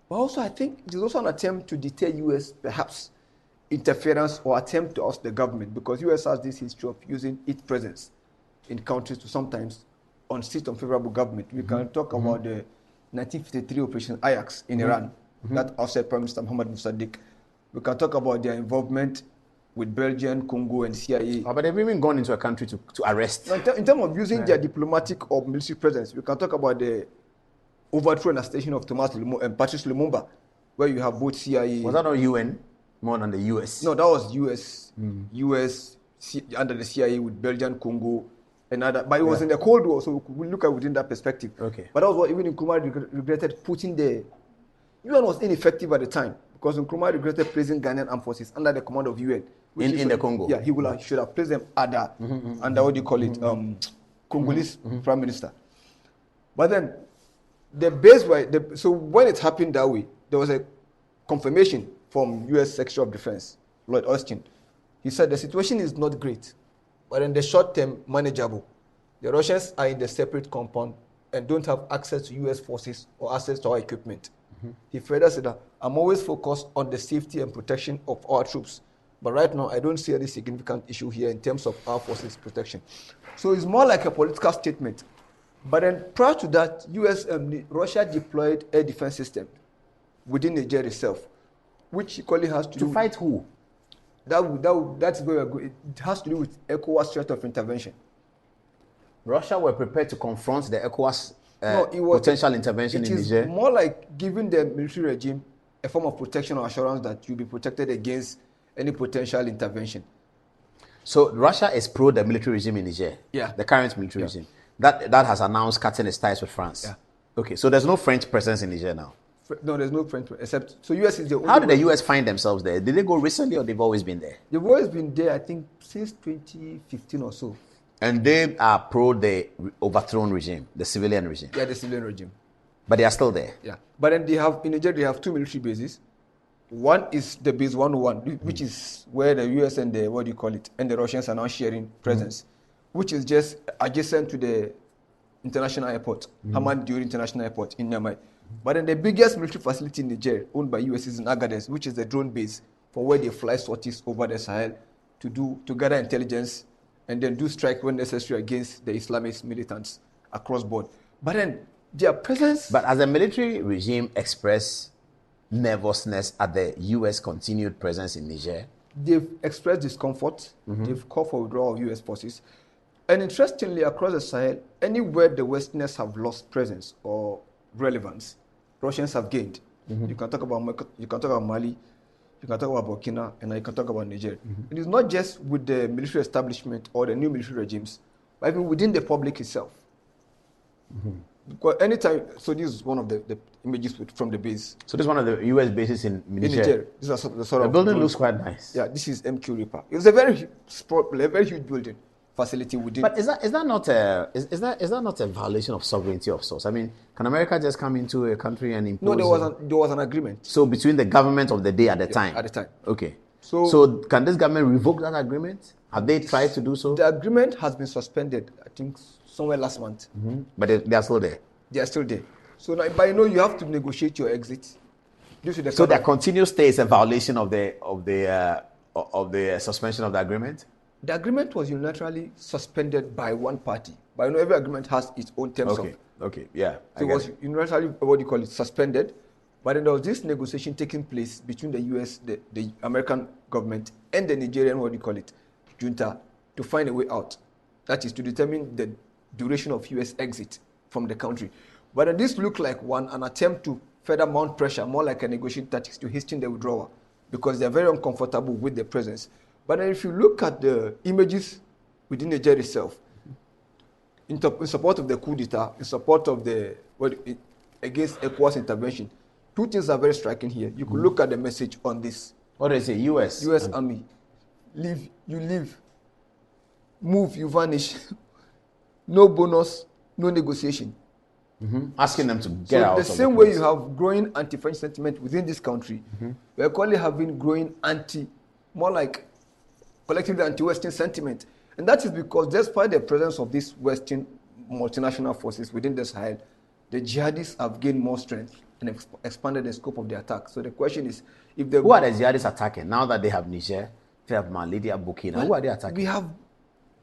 But also, I think it is also an attempt to deter US, perhaps, interference or attempt to oust the government, because US has this history of using its presence in countries to sometimes unseat unfavorable government. We can talk about the 1953 Operation Ajax in Iran, that ousted Prime Minister Mohammad Mossadegh. We can talk about their involvement with Belgium, Congo, and CIA. But they've even gone into a country to arrest. In terms of using their diplomatic or military presence, we can talk about the overthrow and arrestation of Patrice Lumumba, where you have both CIA. Was that not UN more than the US? No, that was US. US under the CIA with Belgium, Congo, and other. But it was in the Cold War, so we look at it within that perspective. Okay. But that was what even Nkrumah regretted putting the UN was ineffective at the time because Nkrumah regretted placing Ghanaian armed forces under the command of UN. In the Congo? Yeah, he should have placed them under what do you call it, Congolese prime minister. But then, the base so when it happened that way, there was a confirmation from U.S. Secretary of Defense, Lloyd Austin. He said the situation is not great, but in the short term, manageable. The Russians are in the separate compound and don't have access to U.S. forces or access to our equipment. He further said that I'm always focused on the safety and protection of our troops. But right now, I don't see any significant issue here in terms of our forces protection. So it's more like a political statement. But then prior to that, Russia deployed air defense system within Niger itself, which equally has to fight who? That's where we're going. It has to do with ECOWAS threat of intervention. Russia were prepared to confront the ECOWAS potential intervention in Niger? It is more like giving the military regime a form of protection or assurance that you'll be protected against any potential intervention. So Russia is pro the military regime in Niger? Yeah. The current military regime? That has announced cutting its ties with France? Yeah. Okay, so there's no French presence in Niger now? No, there's no French except... So US is the only... How did the US find themselves there? Did they go recently or they've always been there? They've always been there, I think, since 2015 or so. And they are pro the overthrown regime, the civilian regime? Yeah, the civilian regime. But they are still there? Yeah. But then in Niger, they have two military bases. One is the base 101, which is where the US and the Russians are now sharing presence, which is just adjacent to the international airport, Hamad Diori International Airport in Niamey. But then the biggest military facility in Niger, owned by US, is in Agadez, which is the drone base for where they fly sorties over the Sahel to gather intelligence and then do strike when necessary against the Islamist militants across board. But then their presence... But as the military regime expressed nervousness at the U.S. continued presence in Niger? They've expressed discomfort. They've called for withdrawal of U.S. forces. And interestingly, across the Sahel, anywhere the Westerners have lost presence or relevance, Russians have gained. You can talk about Mali, you can talk about Burkina, and you can talk about Niger. It is not just with the military establishment or the new military regimes, but even within the public itself. Because anytime, so this is one of the images from the base. So this is one of the U.S. bases in Niger? In Niger. These are the building looks quite nice. Yeah, this is MQ Reaper. It's a very huge building facility within. But is that not a violation of sovereignty of sorts? I mean, can America just come into a country and impose? No, there was an agreement. So between the government of the day at the time? At the time. Okay. So can this government revoke that agreement? Have they tried to do so? The agreement has been suspended, I think, somewhere last month. But they are still there? They are still there. So now, but you have to negotiate your exit. So their continuous stay is a violation of the suspension of the agreement? The agreement was unilaterally suspended by one party. But every agreement has its own terms of... Okay, yeah. So it was unilaterally, suspended. But then there was this negotiation taking place between the US, the American government, and the Nigerian, junta, to find a way out. That is to determine the duration of US exit from the country. But then this looked like an attempt to further mount pressure, more like a negotiation tactics to hasten the withdrawal, because they're very uncomfortable with the presence. But then if you look at the images within Niger itself, in support of the coup d'etat, in support of against ECOWAS intervention, two things are very striking here. You could look at the message on this. What do they say? US Army. Leave, you leave. Move, you vanish. No bonus, no negotiation. Asking them to get out. The same way you have growing anti-French sentiment within this country, we're currently having growing more like collectively anti-Western sentiment. And that is because despite the presence of these Western multinational forces within the Sahel, the jihadists have gained more strength and expanded the scope of the attack. So the question is, who are the jihadists attacking? Now that they have Niger, they have Mali, they have Burkina, who are they attacking?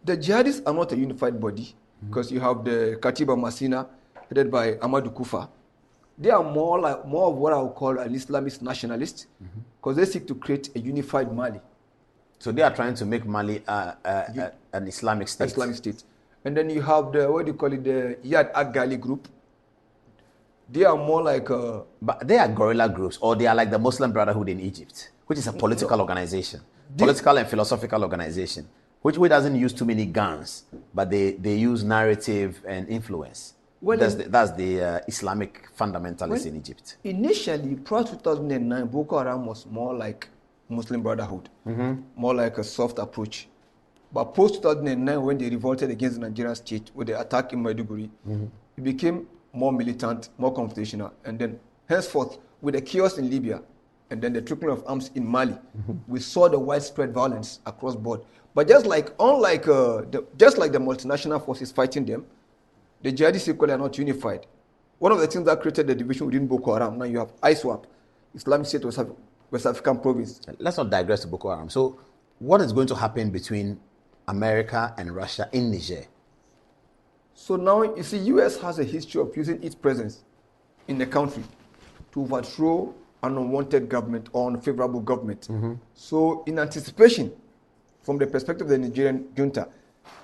The jihadists are not a unified body, because you have the Katiba Masina, headed by Amadou Koufa. They are more of what I would call an Islamist nationalist, because they seek to create a unified Mali. So they are trying to make Mali an Islamic state. Islamic state. And then you have the Yad Agali group. They are more like but they are guerrilla groups, or they are like the Muslim Brotherhood in Egypt, which is a political organization, political and philosophical organization, which doesn't use too many guns, but they use narrative and influence. Well, that's the Islamic fundamentalists in Egypt. Initially, prior to 2009, Boko Haram was more like Muslim Brotherhood, more like a soft approach. But post 2009, when they revolted against the Nigerian state with the attack in Maiduguri, it became more militant, more confrontational, and then henceforth, with the chaos in Libya, and then the trickling of arms in Mali, we saw the widespread violence across board. But just like the multinational forces fighting them, the jihadists equally are not unified. One of the things that created the division within Boko Haram, now you have ISWAP, Islamic State West African Province. Let's not digress to Boko Haram. So what is going to happen between America and Russia in Niger? So now, you see, U.S. has a history of using its presence in the country to overthrow an unwanted government or unfavorable government. So in anticipation, from the perspective of the Nigerian junta,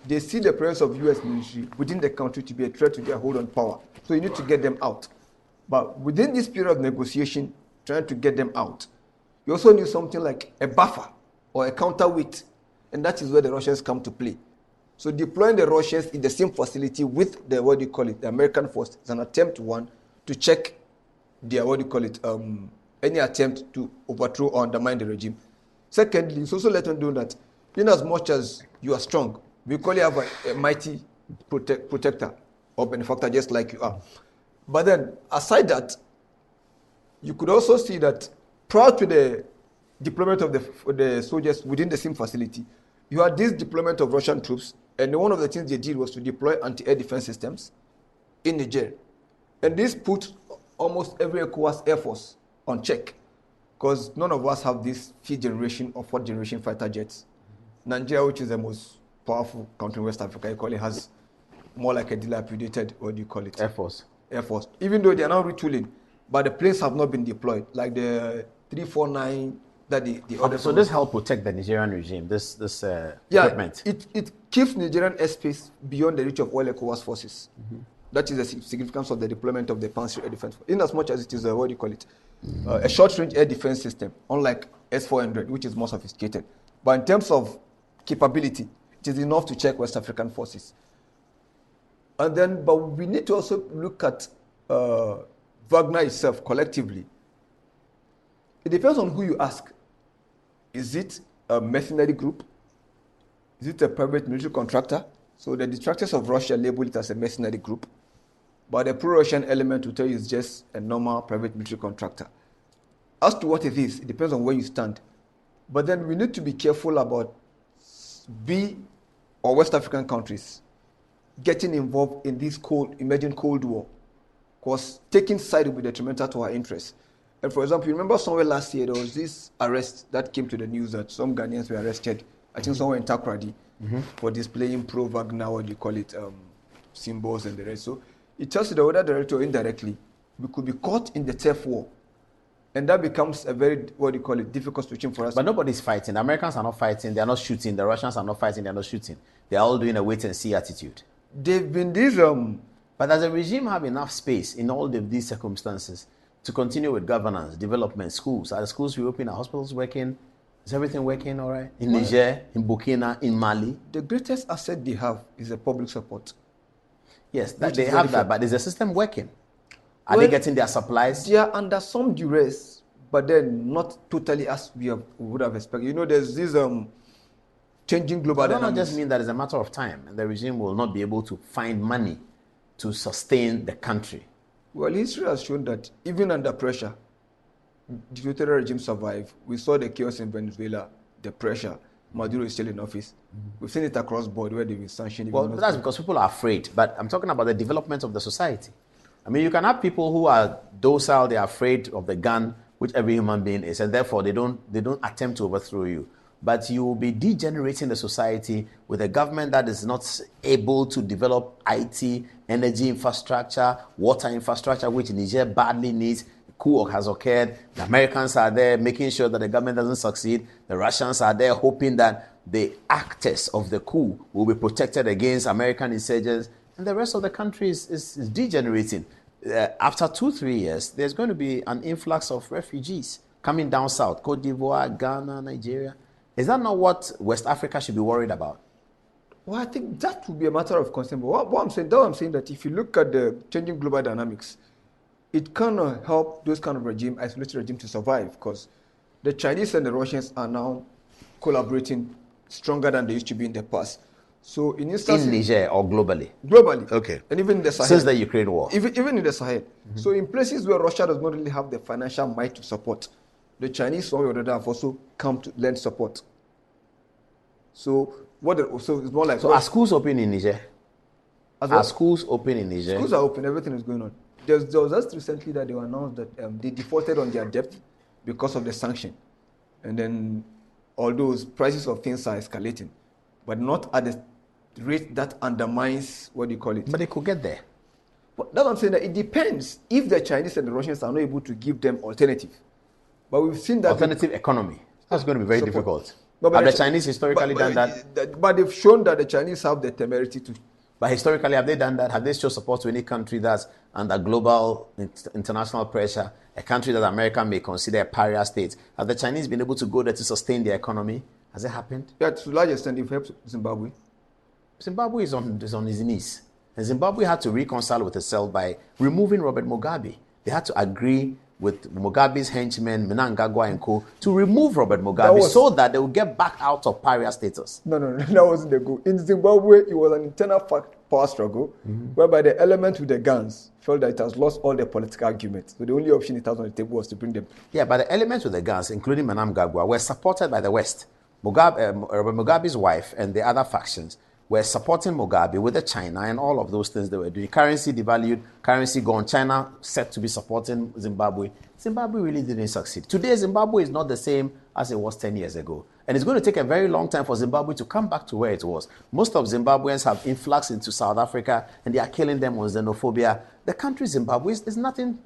they see the presence of U.S. military within the country to be a threat to their hold on power. So you need to get them out. But within this period of negotiation, trying to get them out, you also need something like a buffer or a counterweight, and that is where the Russians come to play. So deploying the Russians in the same facility with the, the American force is an attempt, one, to check their, any attempt to overthrow or undermine the regime. Secondly, it's also let them know that in as much as you are strong, we call you have a mighty protector or benefactor just like you are. But then, aside that, you could also see that prior to the deployment of the soldiers within the same facility, you had this deployment of Russian troops, and one of the things they did was to deploy anti-air defense systems in Niger. And this put almost every ECOWAS Air Force on check, because none of us have this 5th generation or 4th generation fighter jets. Nigeria, which is the most powerful country in West Africa, has more like a dilapidated, Air Force. Air Force. Even though they are now retooling, but the planes have not been deployed, like the 349 that the other. So this help protect the Nigerian regime, this equipment? It keeps Nigerian airspace beyond the reach of all ECOWAS forces. That is the significance of the deployment of the Panzer Air Defense Force, in as much as it is a short-range air defense system, unlike S-400, which is more sophisticated. But in terms of capability, it is enough to check West African forces. And then, but we need to also look at Wagner itself collectively. It depends on who you ask. Is it a mercenary group? Is it a private military contractor? So the detractors of Russia label it as a mercenary group. But the pro-Russian element will tell you it's just a normal private military contractor. As to what it is, it depends on where you stand. But then we need to be careful about or West African countries getting involved in this emerging Cold War, because taking side will be detrimental to our interests. And for example, you remember somewhere last year, there was this arrest that came to the news that some Ghanaians were arrested, I think somewhere in Takoradi, for displaying pro-Wagner, symbols and the rest. So it tells you that whether directly or indirectly, we could be caught in the turf war. And that becomes a very, difficult situation for us. But nobody's fighting. The Americans are not fighting. They are not shooting. The Russians are not fighting. They are not shooting. They are all doing a wait-and-see attitude. They've been these... But does the regime have enough space in all of these circumstances to continue with governance, development, schools? Are the schools reopening? Are hospitals working? Is everything working all right? In Niger, in Burkina, in Mali? The greatest asset they have is the public support. Yes, they have that, but is the system working? Are they getting their supplies? They are under some duress, but then not totally as we would have expected. There's this changing global dynamics. That just mean that it's a matter of time, and the regime will not be able to find money to sustain the country. Well, history has shown that even under pressure, dictatorial regimes survive. We saw the chaos in Venezuela, the pressure. Maduro is still in office. We've seen it across board where they've been sanctioned. Well, that's because people are afraid. But I'm talking about the development of the society. I mean, you can have people who are docile, they are afraid of the gun, which every human being is, and therefore they don't attempt to overthrow you. But you will be degenerating the society with a government that is not able to develop IT, energy infrastructure, water infrastructure, which Niger badly needs. Coup has occurred. The Americans are there making sure that the government doesn't succeed. The Russians are there hoping that the actors of the coup will be protected against American insurgents. And the rest of the country is degenerating. After 2-3 years, there's going to be an influx of refugees coming down south. Cote d'Ivoire, Ghana, Nigeria. Is that not what West Africa should be worried about? Well, I think that would be a matter of concern. But what I'm saying that if you look at the changing global dynamics, it cannot help those kind of isolated regime to survive, because the Chinese and the Russians are now collaborating stronger than they used to be in the past. So in instances, in Niger or globally? Globally. Okay. And even in the Sahel. Since the Ukraine war. Even in the Sahel. Mm-hmm. So in places where Russia does not really have the financial might to support, the Chinese or the other have also come to lend support. So it's more like... So are schools open in Niger? Are schools open in Niger? Schools are open. Everything is going on. There was just recently that they were announced that they defaulted on their debt because of the sanction. And then all those prices of things are escalating, but not at the rate that undermines, what do you call it? But they could get there. But that's what I'm saying, that it depends if the Chinese and the Russians are not able to give them alternative. But we've seen that... Alternative economy. That's going to be very difficult. No, have the Chinese historically done that? But they've shown that the Chinese have the temerity to... But historically, have they done that? Have they shown support to any country that's under global international pressure, a country that America may consider a pariah state? Have the Chinese been able to go there to sustain their economy? Has it happened? Yeah, to a large extent, they've helped Zimbabwe. Zimbabwe is on his knees. And Zimbabwe had to reconcile with itself by removing Robert Mugabe. They had to agree with Mugabe's henchmen, Mnangagwa and co., to remove Robert Mugabe so that they would get back out of pariah status. No, that wasn't the goal. In Zimbabwe, it was an internal power struggle, whereby the element with the guns felt that it has lost all the political arguments. So the only option it has on the table was to bring them. Yeah, but the elements with the guns, including Mnangagwa, were supported by the West. Robert Mugabe's wife and the other factions were supporting Mugabe with the China and all of those things they were doing. Currency devalued, currency gone. China set to be supporting Zimbabwe. Zimbabwe really didn't succeed. Today, Zimbabwe is not the same as it was 10 years ago. And it's going to take a very long time for Zimbabwe to come back to where it was. Most of Zimbabweans have influx into South Africa, and they are killing them on xenophobia. The country Zimbabwe is nothing,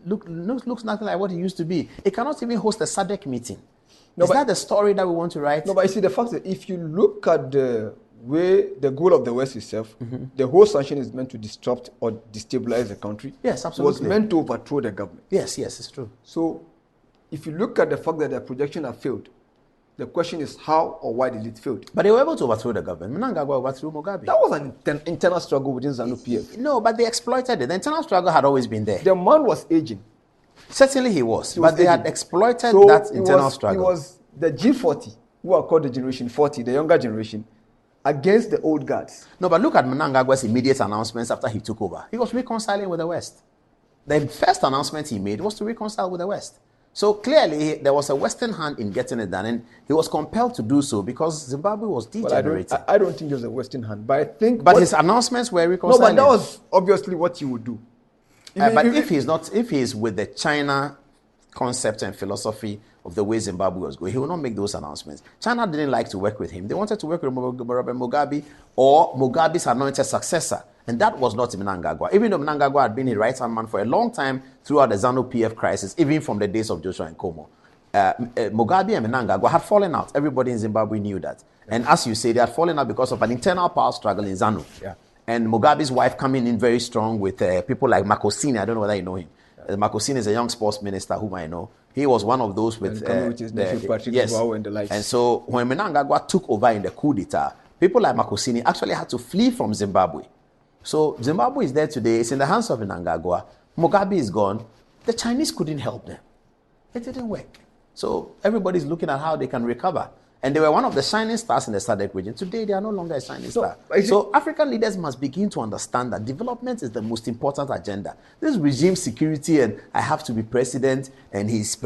looks nothing like what it used to be. It cannot even host a SADC meeting. Is that the story that we want to write? No, but you see, the fact that if you look at the way the goal of the West itself, the whole sanction is meant to disrupt or destabilize the country. Yes, absolutely. It was meant to overthrow the government. Yes, it's true. So, if you look at the fact that their projection have failed, the question is how or why did it fail? But they were able to overthrow the government. Mnangagwa overthrew Mugabe. That was an internal struggle within ZANU-PF. No, but they exploited it. The internal struggle had always been there. The man was aging. Certainly he was. But they had exploited that internal struggle. It was the G40, who are called the Generation 40, the younger generation, against the old guards. No, but look at Mnangagwa's immediate announcements after he took over. He was reconciling with the West. The first announcement he made was to reconcile with the West. So clearly, there was a Western hand in getting it done, and he was compelled to do so because Zimbabwe was degenerating. I don't think there's a Western hand, but I think... But his announcements were reconciling. No, but that was obviously what he would do. If he's with the China concept and philosophy of the way Zimbabwe was going, he will not make those announcements. China didn't like to work with him. They wanted to work with Robert Mugabe or Mugabe's anointed successor. And that was not Mnangagwa. Even though Mnangagwa had been a right-hand man for a long time throughout the ZANU-PF crisis, even from the days of Joshua Nkomo, Mugabe and Mnangagwa had fallen out. Everybody in Zimbabwe knew that. And as you say, they had fallen out because of an internal power struggle in ZANU. Yeah. And Mugabe's wife coming in very strong with people like Makosini. I don't know whether you know him. Makosini is a young sports minister whom I know. He was one of those with his nephew Patrick Mbao and the likes. And so when Mnangagwa took over in the coup d'etat, people like Makosini actually had to flee from Zimbabwe. So Zimbabwe is there today. It's in the hands of Mnangagwa. Mugabe is gone. The Chinese couldn't help them. It didn't work. So everybody's looking at how they can recover. And they were one of the shining stars in the SADC region. Today, they are no longer a shining star. So African leaders must begin to understand that development is the most important agenda. This regime security and I have to be president and he's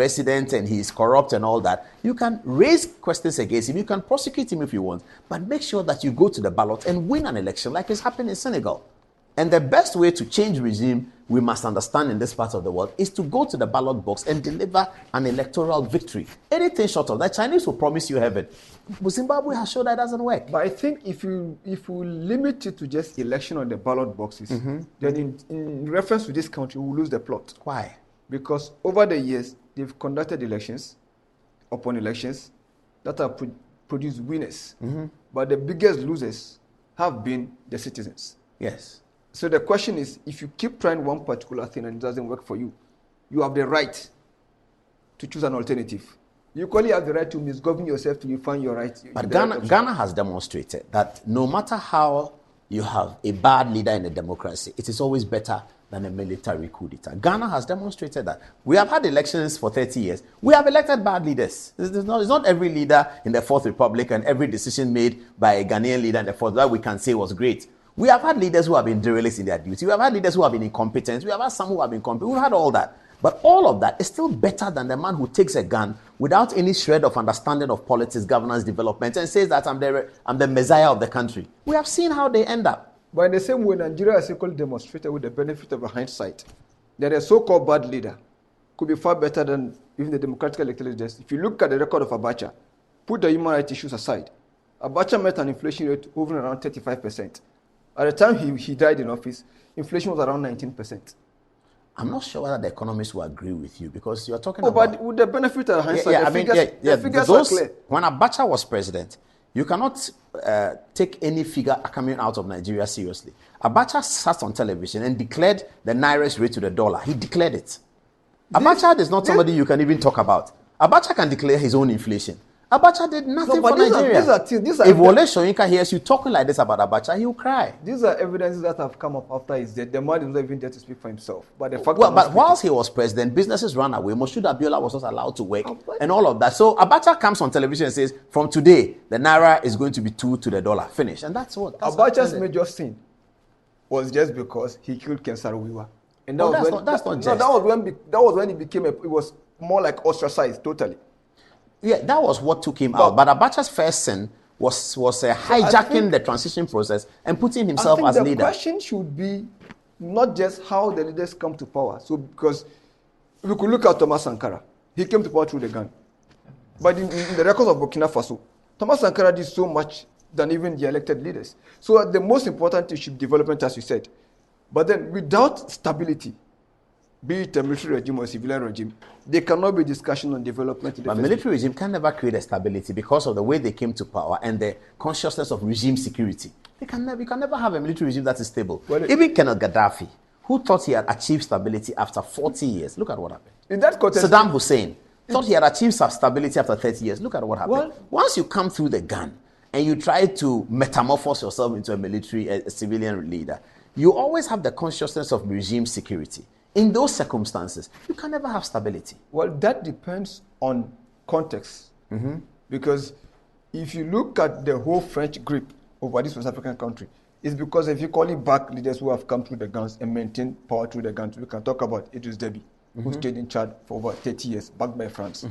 corrupt and all that. You can raise questions against him. You can prosecute him if you want. But make sure that you go to the ballot and win an election like it's happened in Senegal. And the best way to change regime, we must understand in this part of the world, is to go to the ballot box and deliver an electoral victory. Anything short of that, Chinese will promise you heaven. But Zimbabwe has shown that doesn't work. But I think if you limit it to just election on the ballot boxes, then in reference to this country, we will lose the plot. Why? Because over the years, they've conducted elections upon elections that have produced winners. But the biggest losers have been the citizens. Yes. So the question is, if you keep trying one particular thing and it doesn't work for you, you have the right to choose an alternative. You equally have the right to misgovern yourself till you find your right. But Ghana has demonstrated that no matter how you have a bad leader in a democracy, it is always better than a military coup d'etat. Ghana has demonstrated that. We have had elections for 30 years. We have elected bad leaders. It's not every leader in the Fourth Republic and every decision made by a Ghanaian leader in the Fourth that we can say was great. We have had leaders who have been derelicts in their duty. We have had leaders who have been incompetent. We have had some who have been competent. We've had all that. But all of that is still better than the man who takes a gun without any shred of understanding of politics, governance, development, and says that I'm the messiah of the country. We have seen how they end up. But in the same way, Nigeria has equally demonstrated with the benefit of hindsight that a so-called bad leader could be far better than even the democratically elected leaders. If you look at the record of Abacha, put the human rights issues aside, Abacha met an inflation rate hovering around 35%. At the time he died in office, inflation was around 19%. I'm not sure whether the economists will agree with you because you're talking about... But with the benefit of hindsight, the figures are clear. When Abacha was president, you cannot take any figure coming out of Nigeria seriously. Abacha sat on television and declared the Naira's rate to the dollar. He declared it. Abacha is not somebody you can even talk about. Abacha can declare his own inflation. Abacha did nothing for Nigeria. If Wole Soyinka hears you talking like this about Abacha, he will cry. These are evidences that have come up after his death. The man is not even there to speak for himself. But the fact but whilst he was president, businesses ran away. Moshood Abiola was not allowed to work and all of that. So Abacha comes on television and says, from today, the Naira is going to be 2 to the dollar. Finish. And that's what. Abacha's major sin was just because he killed Ken Saro-Wiwa. And that was when he became it was more like ostracized totally. Yeah, that was what took him out. But Abacha's first sin was hijacking the transition process and putting himself as leader. The question should be not just how the leaders come to power. So, because we could look at Thomas Sankara. He came to power through the gun. But in the records of Burkina Faso, Thomas Sankara did so much than even the elected leaders. So the most important issue is development, as you said. But then without stability, be it a military regime or a civilian regime, there cannot be discussion on development. But military regime can never create a stability because of the way they came to power and the consciousness of regime security. You can never have a military regime that is stable. Even Colonel Gaddafi, who thought he had achieved stability after 40 years, look at what happened. In that context, Saddam Hussein thought he had achieved stability after 30 years. Look at what happened. Once you come through the gun and you try to metamorphose yourself into a civilian leader, you always have the consciousness of regime security. In those circumstances, you can never have stability. Well, that depends on context. Mm-hmm. Because if you look at the whole French grip over this West African country, it's because if you call it back leaders who have come through the guns and maintained power through the guns, we can talk about Idriss Déby, who stayed in Chad for over 30 years, backed by France.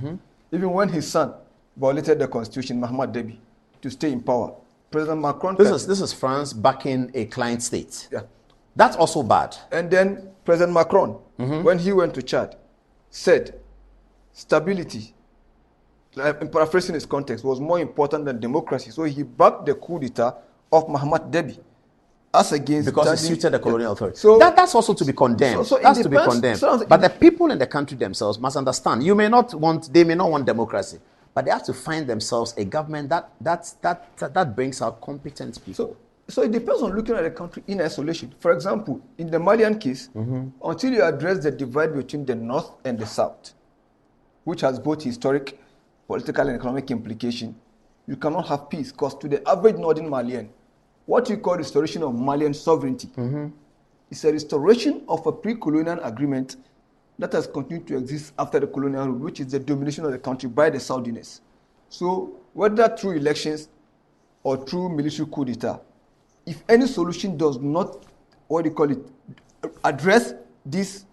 Even when his son violated the constitution, Mahamat Déby, to stay in power, President Macron... This is France backing a client state. Yeah. That's also bad. And then President Macron, when he went to Chad, said stability, in paraphrasing his context, was more important than democracy. So he backed the coup d'etat of Mahamat Déby as against... Because it suited the colonial authority. So that's also to be condemned. That's to be condemned. But the people in the country themselves must understand. They may not want democracy, but they have to find themselves a government that brings out competent people. So it depends on looking at the country in isolation. For example, in the Malian case, until you address the divide between the North and the South, which has both historic, political, and economic implication, you cannot have peace. Because to the average Northern Malian, what you call restoration of Malian sovereignty is a restoration of a pre-colonial agreement that has continued to exist after the colonial rule, which is the domination of the country by the Southerners. So whether through elections or through military coup d'etat, if any solution does not, address these,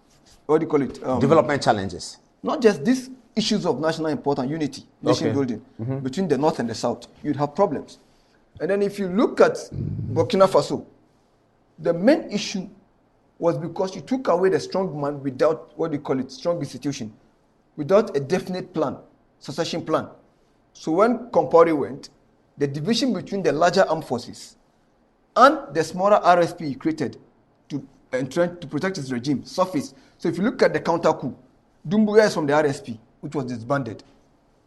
development challenges. Not just these issues of national importance, unity, nation building, between the North and the South, you'd have problems. And then if you look at Burkina Faso, the main issue was because you took away the strong man without, strong institution, without a definite plan, succession plan. So when Compaoré went, the division between the larger armed forces and the smaller RSP he created to protect his regime surfaced. So if you look at the counter coup, Doumbouya is from the RSP, which was disbanded.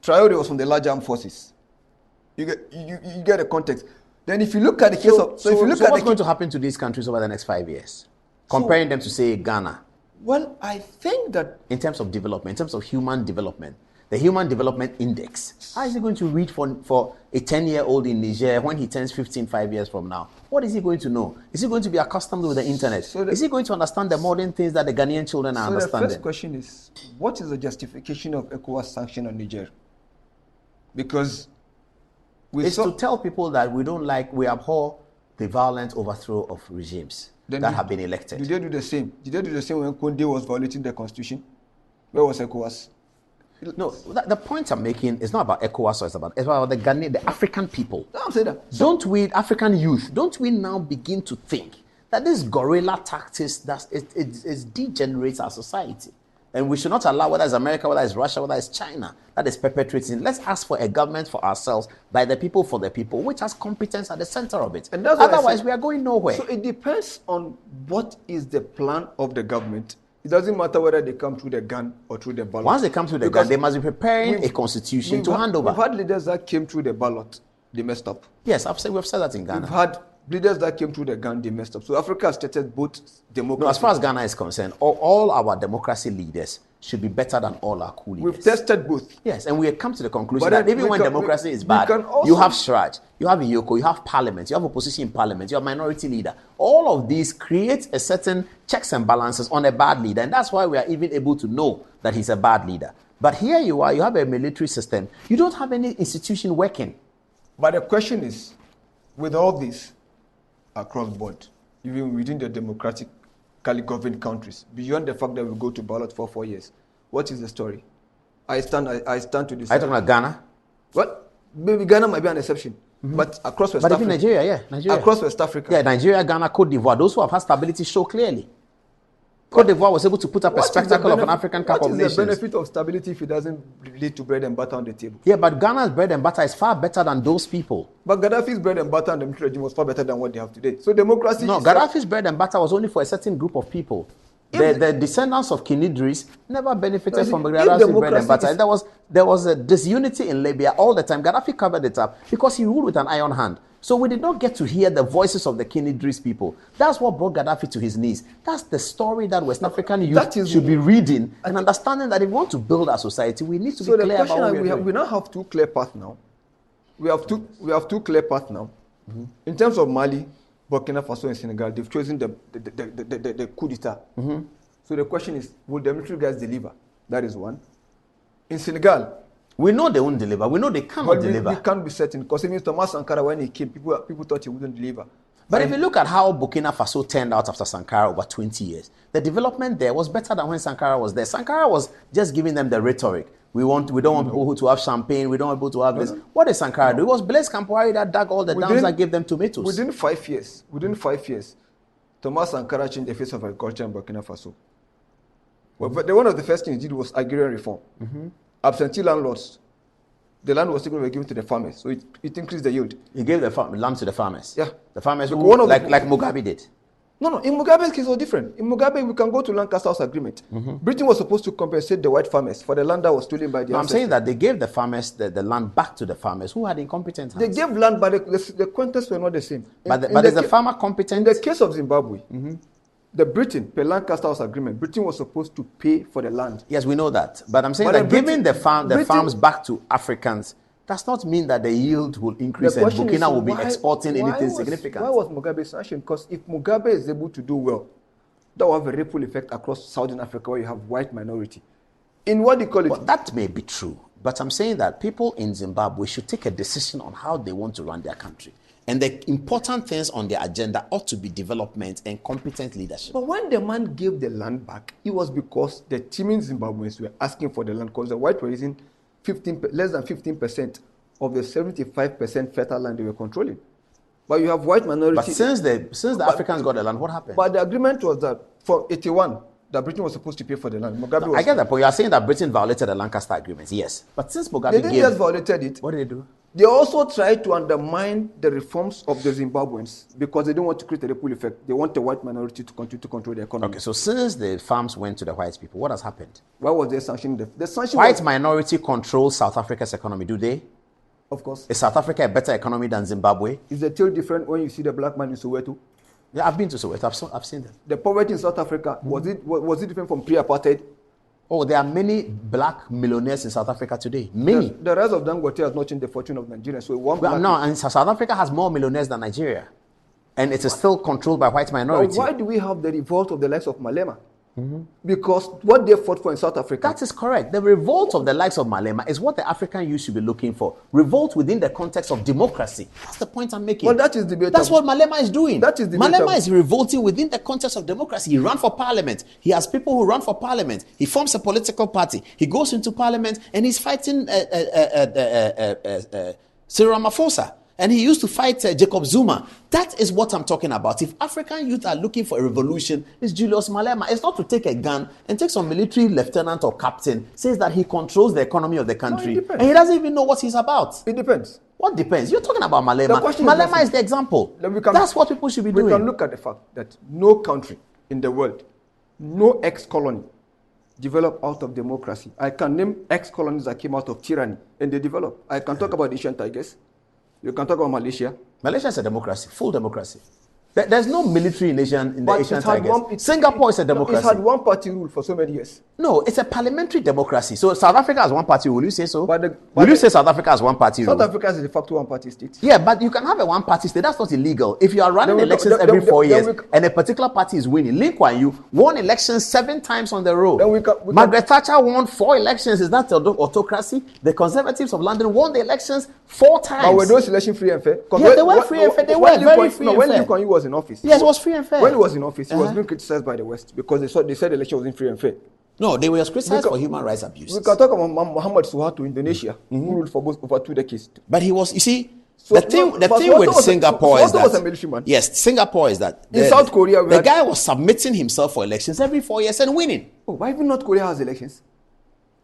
Traoré was from the larger armed forces. You get the context. Then if you look at the case of... So what's going to happen to these countries over the next 5 years? Comparing them to, say, Ghana. Well, I think that... In terms of development, in terms of human development, the Human Development Index. How is he going to read for a 10-year-old in Niger when he turns 15 5 years from now? What is he going to know? Is he going to be accustomed with the internet? Is he going to understand the modern things that the Ghanaian children are understanding? The first question is, what is the justification of ECOWAS sanction on Niger? Because it's to tell people that we abhor the violent overthrow of regimes that have been elected. Did they do the same? Did they do the same when Condé was violating the constitution? Where was ECOWAS? No, the point I'm making is not about ECOWAS, it's about the Ghanaian, the African people. No, I'm saying that. Don't we, African youth, don't we now begin to think that this guerrilla tactics it degenerates our society? And we should not allow, whether it's America, whether it's Russia, whether it's China, that is perpetrating. Let's ask for a government for ourselves, by the people, for the people, which has competence at the center of it. And otherwise, we are going nowhere. So it depends on what is the plan of the government. It doesn't matter whether they come through the gun or through the ballot. Once they come through the gun, they must be preparing a constitution to hand over. We've had leaders that came through the ballot, they messed up. Yes, we've said that in Ghana. We've had leaders that came through the gun, they messed up. So Africa has stated both democracy. No, as far as Ghana is concerned, all our democracy leaders should be better than all our coup leaders. We've tested both. Yes, and we have come to the conclusion that even when democracy is bad, you have Siraj, you have Iyoko, you have parliament, you have opposition in parliament, you have minority leader. All of these create a certain checks and balances on a bad leader, and that's why we are even able to know that he's a bad leader. But here you are, you have a military system, you don't have any institution working. But the question is, with all this across board, even within the democratically governed countries, beyond the fact that we go to ballot for 4 years, what is the story? I stand to this. Are you talking about Ghana? What? Maybe Ghana might be an exception, but across West Africa. But even Nigeria, Nigeria. Across West Africa. Yeah, Nigeria, Ghana, Cote d'Ivoire, those who have had stability show clearly. Cote d'Ivoire was able to put up a spectacle of an African Cup of Nations. What is the benefit of stability if it doesn't lead to bread and butter on the table? Yeah, but Ghana's bread and butter is far better than those people. But Gaddafi's bread and butter and the military regime was far better than what they have today. So democracy... No, Gaddafi's bread and butter was only for a certain group of people. The descendants of King Idris never benefited from Gaddafi's bread and butter. There was a disunity in Libya all the time. Gaddafi covered it up because he ruled with an iron hand. So we did not get to hear the voices of the King Idris people. That's what brought Gaddafi to his knees. That's the story that West African youth should be reading and understanding that if we want to build our society, we need to be clear about what we are doing. We now have two clear paths now. We have two clear paths now. Mm-hmm. In terms of Mali, Burkina Faso and Senegal, they've chosen the coup d'etat. Mm-hmm. So the question is, will the military guys deliver? That is one. In Senegal, we know they won't deliver. We know they cannot deliver. We can't be certain because even Thomas Sankara, when he came, people thought he wouldn't deliver. But if you look at how Burkina Faso turned out after Sankara over 20 years, the development there was better than when Sankara was there. Sankara was just giving them the rhetoric. We don't want people to have champagne. We don't want people to have this. What did Sankara do? It was Blaise Compaoré that dug all the dams that gave them tomatoes. Within 5 years, Thomas Sankara changed the face of agriculture in Burkina Faso. Well, but one of the first things he did was agrarian reform. Mm-hmm. Absentee landlords, the land was still given to the farmers, so it increased the yield. He gave the land to the farmers. Yeah, the farmers like Mugabe did. No. In Mugabe's case, it was different. In Mugabe, we can go to Lancaster House Agreement. Mm-hmm. Britain was supposed to compensate the white farmers for the land that was stolen by the ancestors. I'm saying that they gave the farmers the land back to the farmers who had incompetent hands. They gave land, but the quantities were not the same. But is the farmer competent? In the case of Zimbabwe, mm-hmm. The Britain, per Lancaster House Agreement, Britain was supposed to pay for the land. Yes, we know that. But I'm saying that giving the farms back to Africans does not mean that the yield will increase and Burkina will be exporting anything significant. Why was Mugabe sanctioned? Because if Mugabe is able to do well, that will have a ripple effect across Southern Africa where you have white minority. In what do you call it? Well, that may be true. But I'm saying that people in Zimbabwe should take a decision on how they want to run their country. And the important things on their agenda ought to be development and competent leadership. But when the man gave the land back, it was because the teeming Zimbabweans were asking for the land because the whites were using less than 15% of the 75% fertile land they were controlling. But you have white minority. But since the Africans got the land, what happened? But the agreement was that from 81, that Britain was supposed to pay for the land. I get that point. You are saying that Britain violated the Lancaster Agreement, yes. But since Mugabe they didn't just violated it. What did they do? They also tried to undermine the reforms of the Zimbabweans because they don't want to create a ripple effect. They want the white minority to continue to control the economy. Okay, so since the farms went to the white people, what has happened? Why was there sanction? The sanction white minority controls South Africa's economy, do they? Of course. Is South Africa a better economy than Zimbabwe? Is the tail different when you see the black man in Soweto? Yeah, I've been to Soweto. I've seen them. The poverty in South Africa, was it different from pre-apartheid? Oh, there are many black millionaires in South Africa today. Many. The rise of Dangote has not changed the fortune of Nigeria. So and South Africa has more millionaires than Nigeria. And it is still controlled by white minority. Why do we have the revolt of the likes of Malema? Because what they fought for in South Africa. That is correct. The revolt of the likes of Malema is what the African youth should be looking for. Revolt within the context of democracy. That's the point I'm making. Well, that is debatable. That's what Malema is doing. That is debatable. Malema is revolting within the context of democracy. He ran for parliament. He has people who run for parliament. He forms a political party. He goes into parliament and he's fighting Cyril Ramaphosa. And he used to fight Jacob Zuma. That is what I'm talking about. If African youth are looking for a revolution, it's Julius Malema. It's not to take a gun and take some military lieutenant or captain, says that he controls the economy of the country. And he doesn't even know what he's about. It depends. What depends? You're talking about Malema. Malema is the example. That's what people should be doing. We can look at the fact that no country in the world, no ex-colony, developed out of democracy. I can name ex-colonies that came out of tyranny and they developed. I can talk about the Asian Tigers. You can talk about Malaysia. Malaysia is a democracy, full democracy. There's no military in the Asian Tigers. Singapore is a democracy. It's had one-party rule for so many years. No, it's a parliamentary democracy. So South Africa has one-party rule. Will you say so? Will you say South Africa has one-party rule? South Africa is de facto one-party state. Yeah, but you can have a one-party state. That's not illegal. If you are running elections every 4 years and a particular party is winning, Lee Kuan Yew won elections 7 times on the road. Margaret Thatcher won 4 elections. Is that autocracy? The Conservatives of London won the elections 4 times. But were those elections free and fair? Yeah, they were free and fair. They were very free and fair. When Lee Kuan Yew was in office. Yes, it was free and fair. When he was in office, he was being criticized by the West because they said the election wasn't free and fair. No, they were criticized for human rights abuses. We can talk about Muhammad Suharto, Indonesia, who ruled for over 2 decades. But he was, you see, the thing with Singapore is that, was a military man. Yes, Singapore is that in South Korea, the guy was submitting himself for elections every 4 years and winning. Oh, why even North Korea has elections?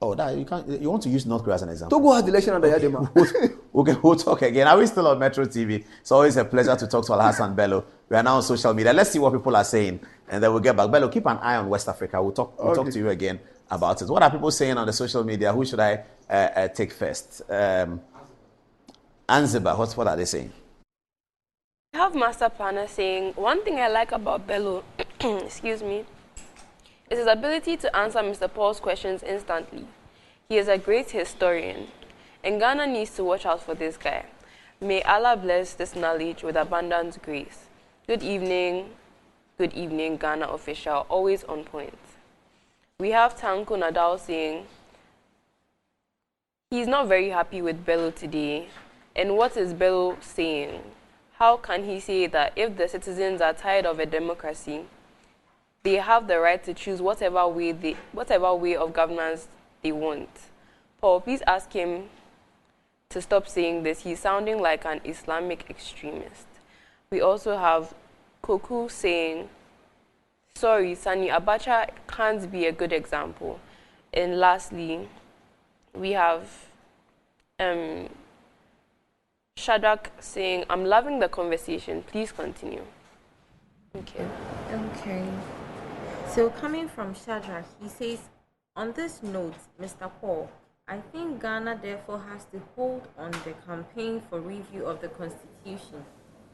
Oh, that you can't. You want to use North Korea as an example? Togo has election under Yadema. Okay, we'll talk again. Are we still on Metro TV? It's always a pleasure to talk to Alhassan Bello. We are now on social media. Let's see what people are saying, and then we'll get back. Bello, keep an eye on West Africa. We'll talk to you again about it. What are people saying on the social media? Who should I take first? Anziba, what are they saying? I have Master Planner saying, one thing I like about Bello, excuse me, is his ability to answer Mr. Paul's questions instantly. He is a great historian, and Ghana needs to watch out for this guy. May Allah bless this knowledge with abundant grace. Good evening, Ghana official, always on point. We have Tanko Nadal saying, he's not very happy with Bello today. And what is Bello saying? How can he say that if the citizens are tired of a democracy, they have the right to choose whatever way of governance they want? Paul, please ask him to stop saying this. He's sounding like an Islamic extremist. We also have Koku saying, sorry, Sani Abacha can't be a good example. And lastly, we have Shadrach saying, I'm loving the conversation. Please continue. Okay. So coming from Shadrach, he says, on this note, Mr. Paul, I think Ghana therefore has to hold on the campaign for review of the Constitution.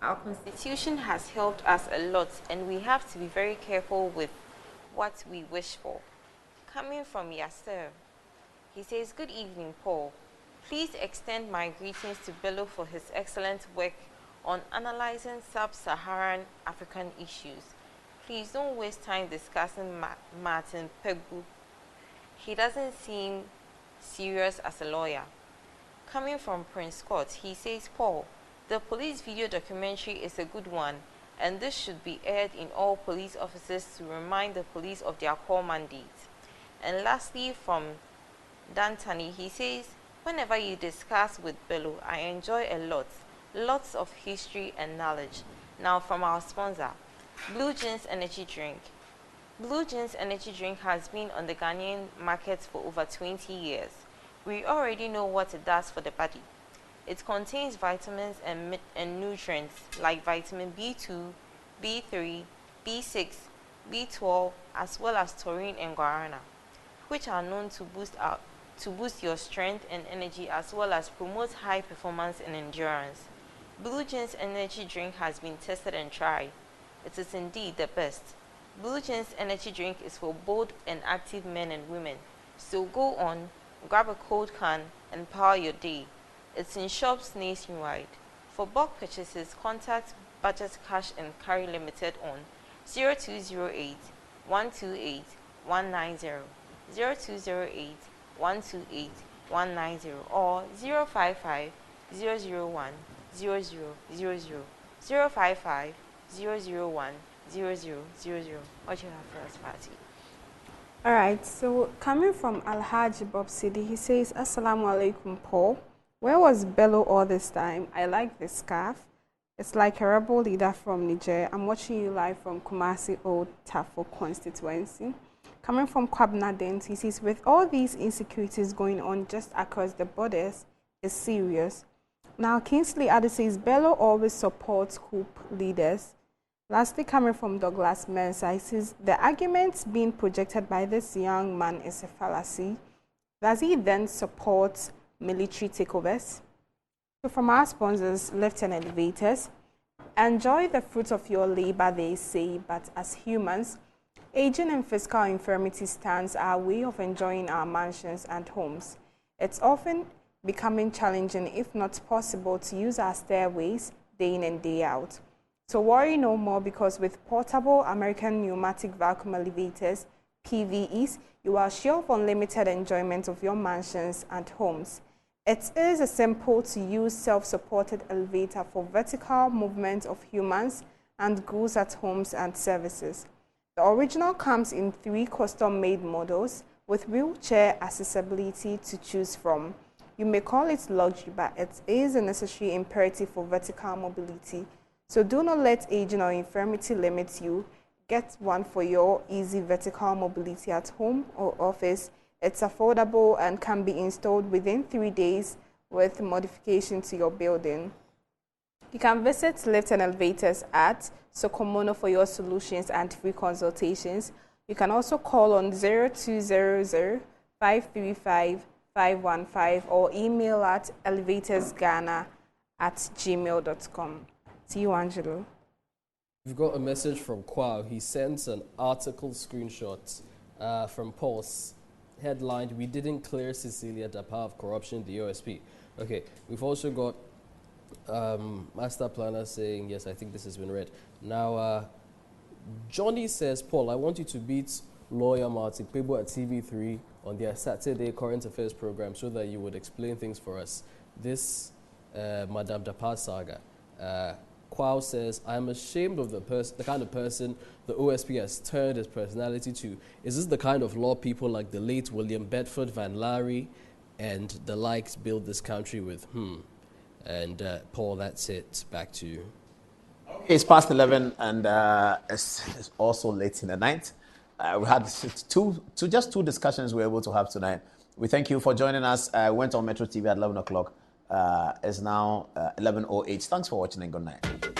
Our Constitution has helped us a lot, and we have to be very careful with what we wish for. Coming from Yasser, he says, good evening, Paul. Please extend my greetings to Bello for his excellent work on analyzing sub-Saharan African issues. Please don't waste time discussing Martin Pegbu. He doesn't seem serious as a lawyer. Coming from Prince Scott, he says, Paul, the police video documentary is a good one, and this should be aired in all police offices to remind the police of their core mandate. And lastly, from Dantani, he says, whenever you discuss with Bello, I enjoy a lot. Lots of history and knowledge. Now from our sponsor, Blue Jeans Energy Drink. Blue Jeans Energy Drink has been on the Ghanaian market for over 20 years. We already know what it does for the body. It contains vitamins and nutrients like vitamin B2, B3, B6, B12, as well as taurine and guarana, which are known to boost your strength and energy, as well as promote high performance and endurance. Blue Jeans Energy Drink has been tested and tried. It is indeed the best. Blue Jeans Energy Drink is for bold and active men and women. So go on, grab a cold can and power your day. It's in shops nationwide. For bulk purchases, contact Budget Cash and Carry Limited on 0208 128 190, 0208 128 190 or 055 001 0000, 055 001 0000. What you have for us, Fatty? All right, so coming from Alhaji Bob Sidi, he says, Assalamu alaikum, Paul. Where was Bello all this time? I like this scarf. It's like a rebel leader from Niger. I'm watching you live from Kumasi Old Tafo constituency. Coming from Kwabna Dent, he says, with all these insecurities going on just across the borders, it's serious. Now, Kingsley Addy says, Bello always supports coup leaders. Lastly, coming from Douglas Mensa, he says, the arguments being projected by this young man is a fallacy. Does he then support military takeovers? So from our sponsors, Lift and Elevators, enjoy the fruits of your labor, they say, but as humans, aging and physical infirmity stands our way of enjoying our mansions and homes. It's often becoming challenging, if not possible, to use our stairways day in and day out. So worry no more, because with portable American pneumatic vacuum elevators, PVEs, you are sure of unlimited enjoyment of your mansions and homes. It is a simple to use self-supported elevator for vertical movement of humans and goods at homes and services. The original comes in 3 custom-made models with wheelchair accessibility to choose from. You may call it luxury, but it is a necessary imperative for vertical mobility. So do not let aging or infirmity limit you. Get one for your easy vertical mobility at home or office. It's affordable and can be installed within 3 days with modification to your building. You can visit Lift and Elevators at Sokomono for your solutions and free consultations. You can also call on 0200 535 515 or email at elevatorsghana@gmail.com. To you, Angelo. We've got a message from Kwao. He sends an article screenshot from Pulse, headlined, "We didn't clear Cecilia Dapa of corruption, the OSP." Okay, we've also got Master Planner saying, yes, I think this has been read. Now, Johnny says, Paul, I want you to beat lawyer Martin Pebo at TV3 on their Saturday current affairs program so that you would explain things for us. This Madame Dapa saga. Kwao says, I'm ashamed of the kind of person the OSP has turned his personality to. Is this the kind of law people like the late William Bedford Van Larry and the likes build this country with? And Paul, that's it. Back to you. It's past 11 and it's also late in the night. We had just two discussions we were able to have tonight. We thank you for joining us. Went on Metro TV at 11 o'clock. It's now 11:08. Thanks for watching and good night.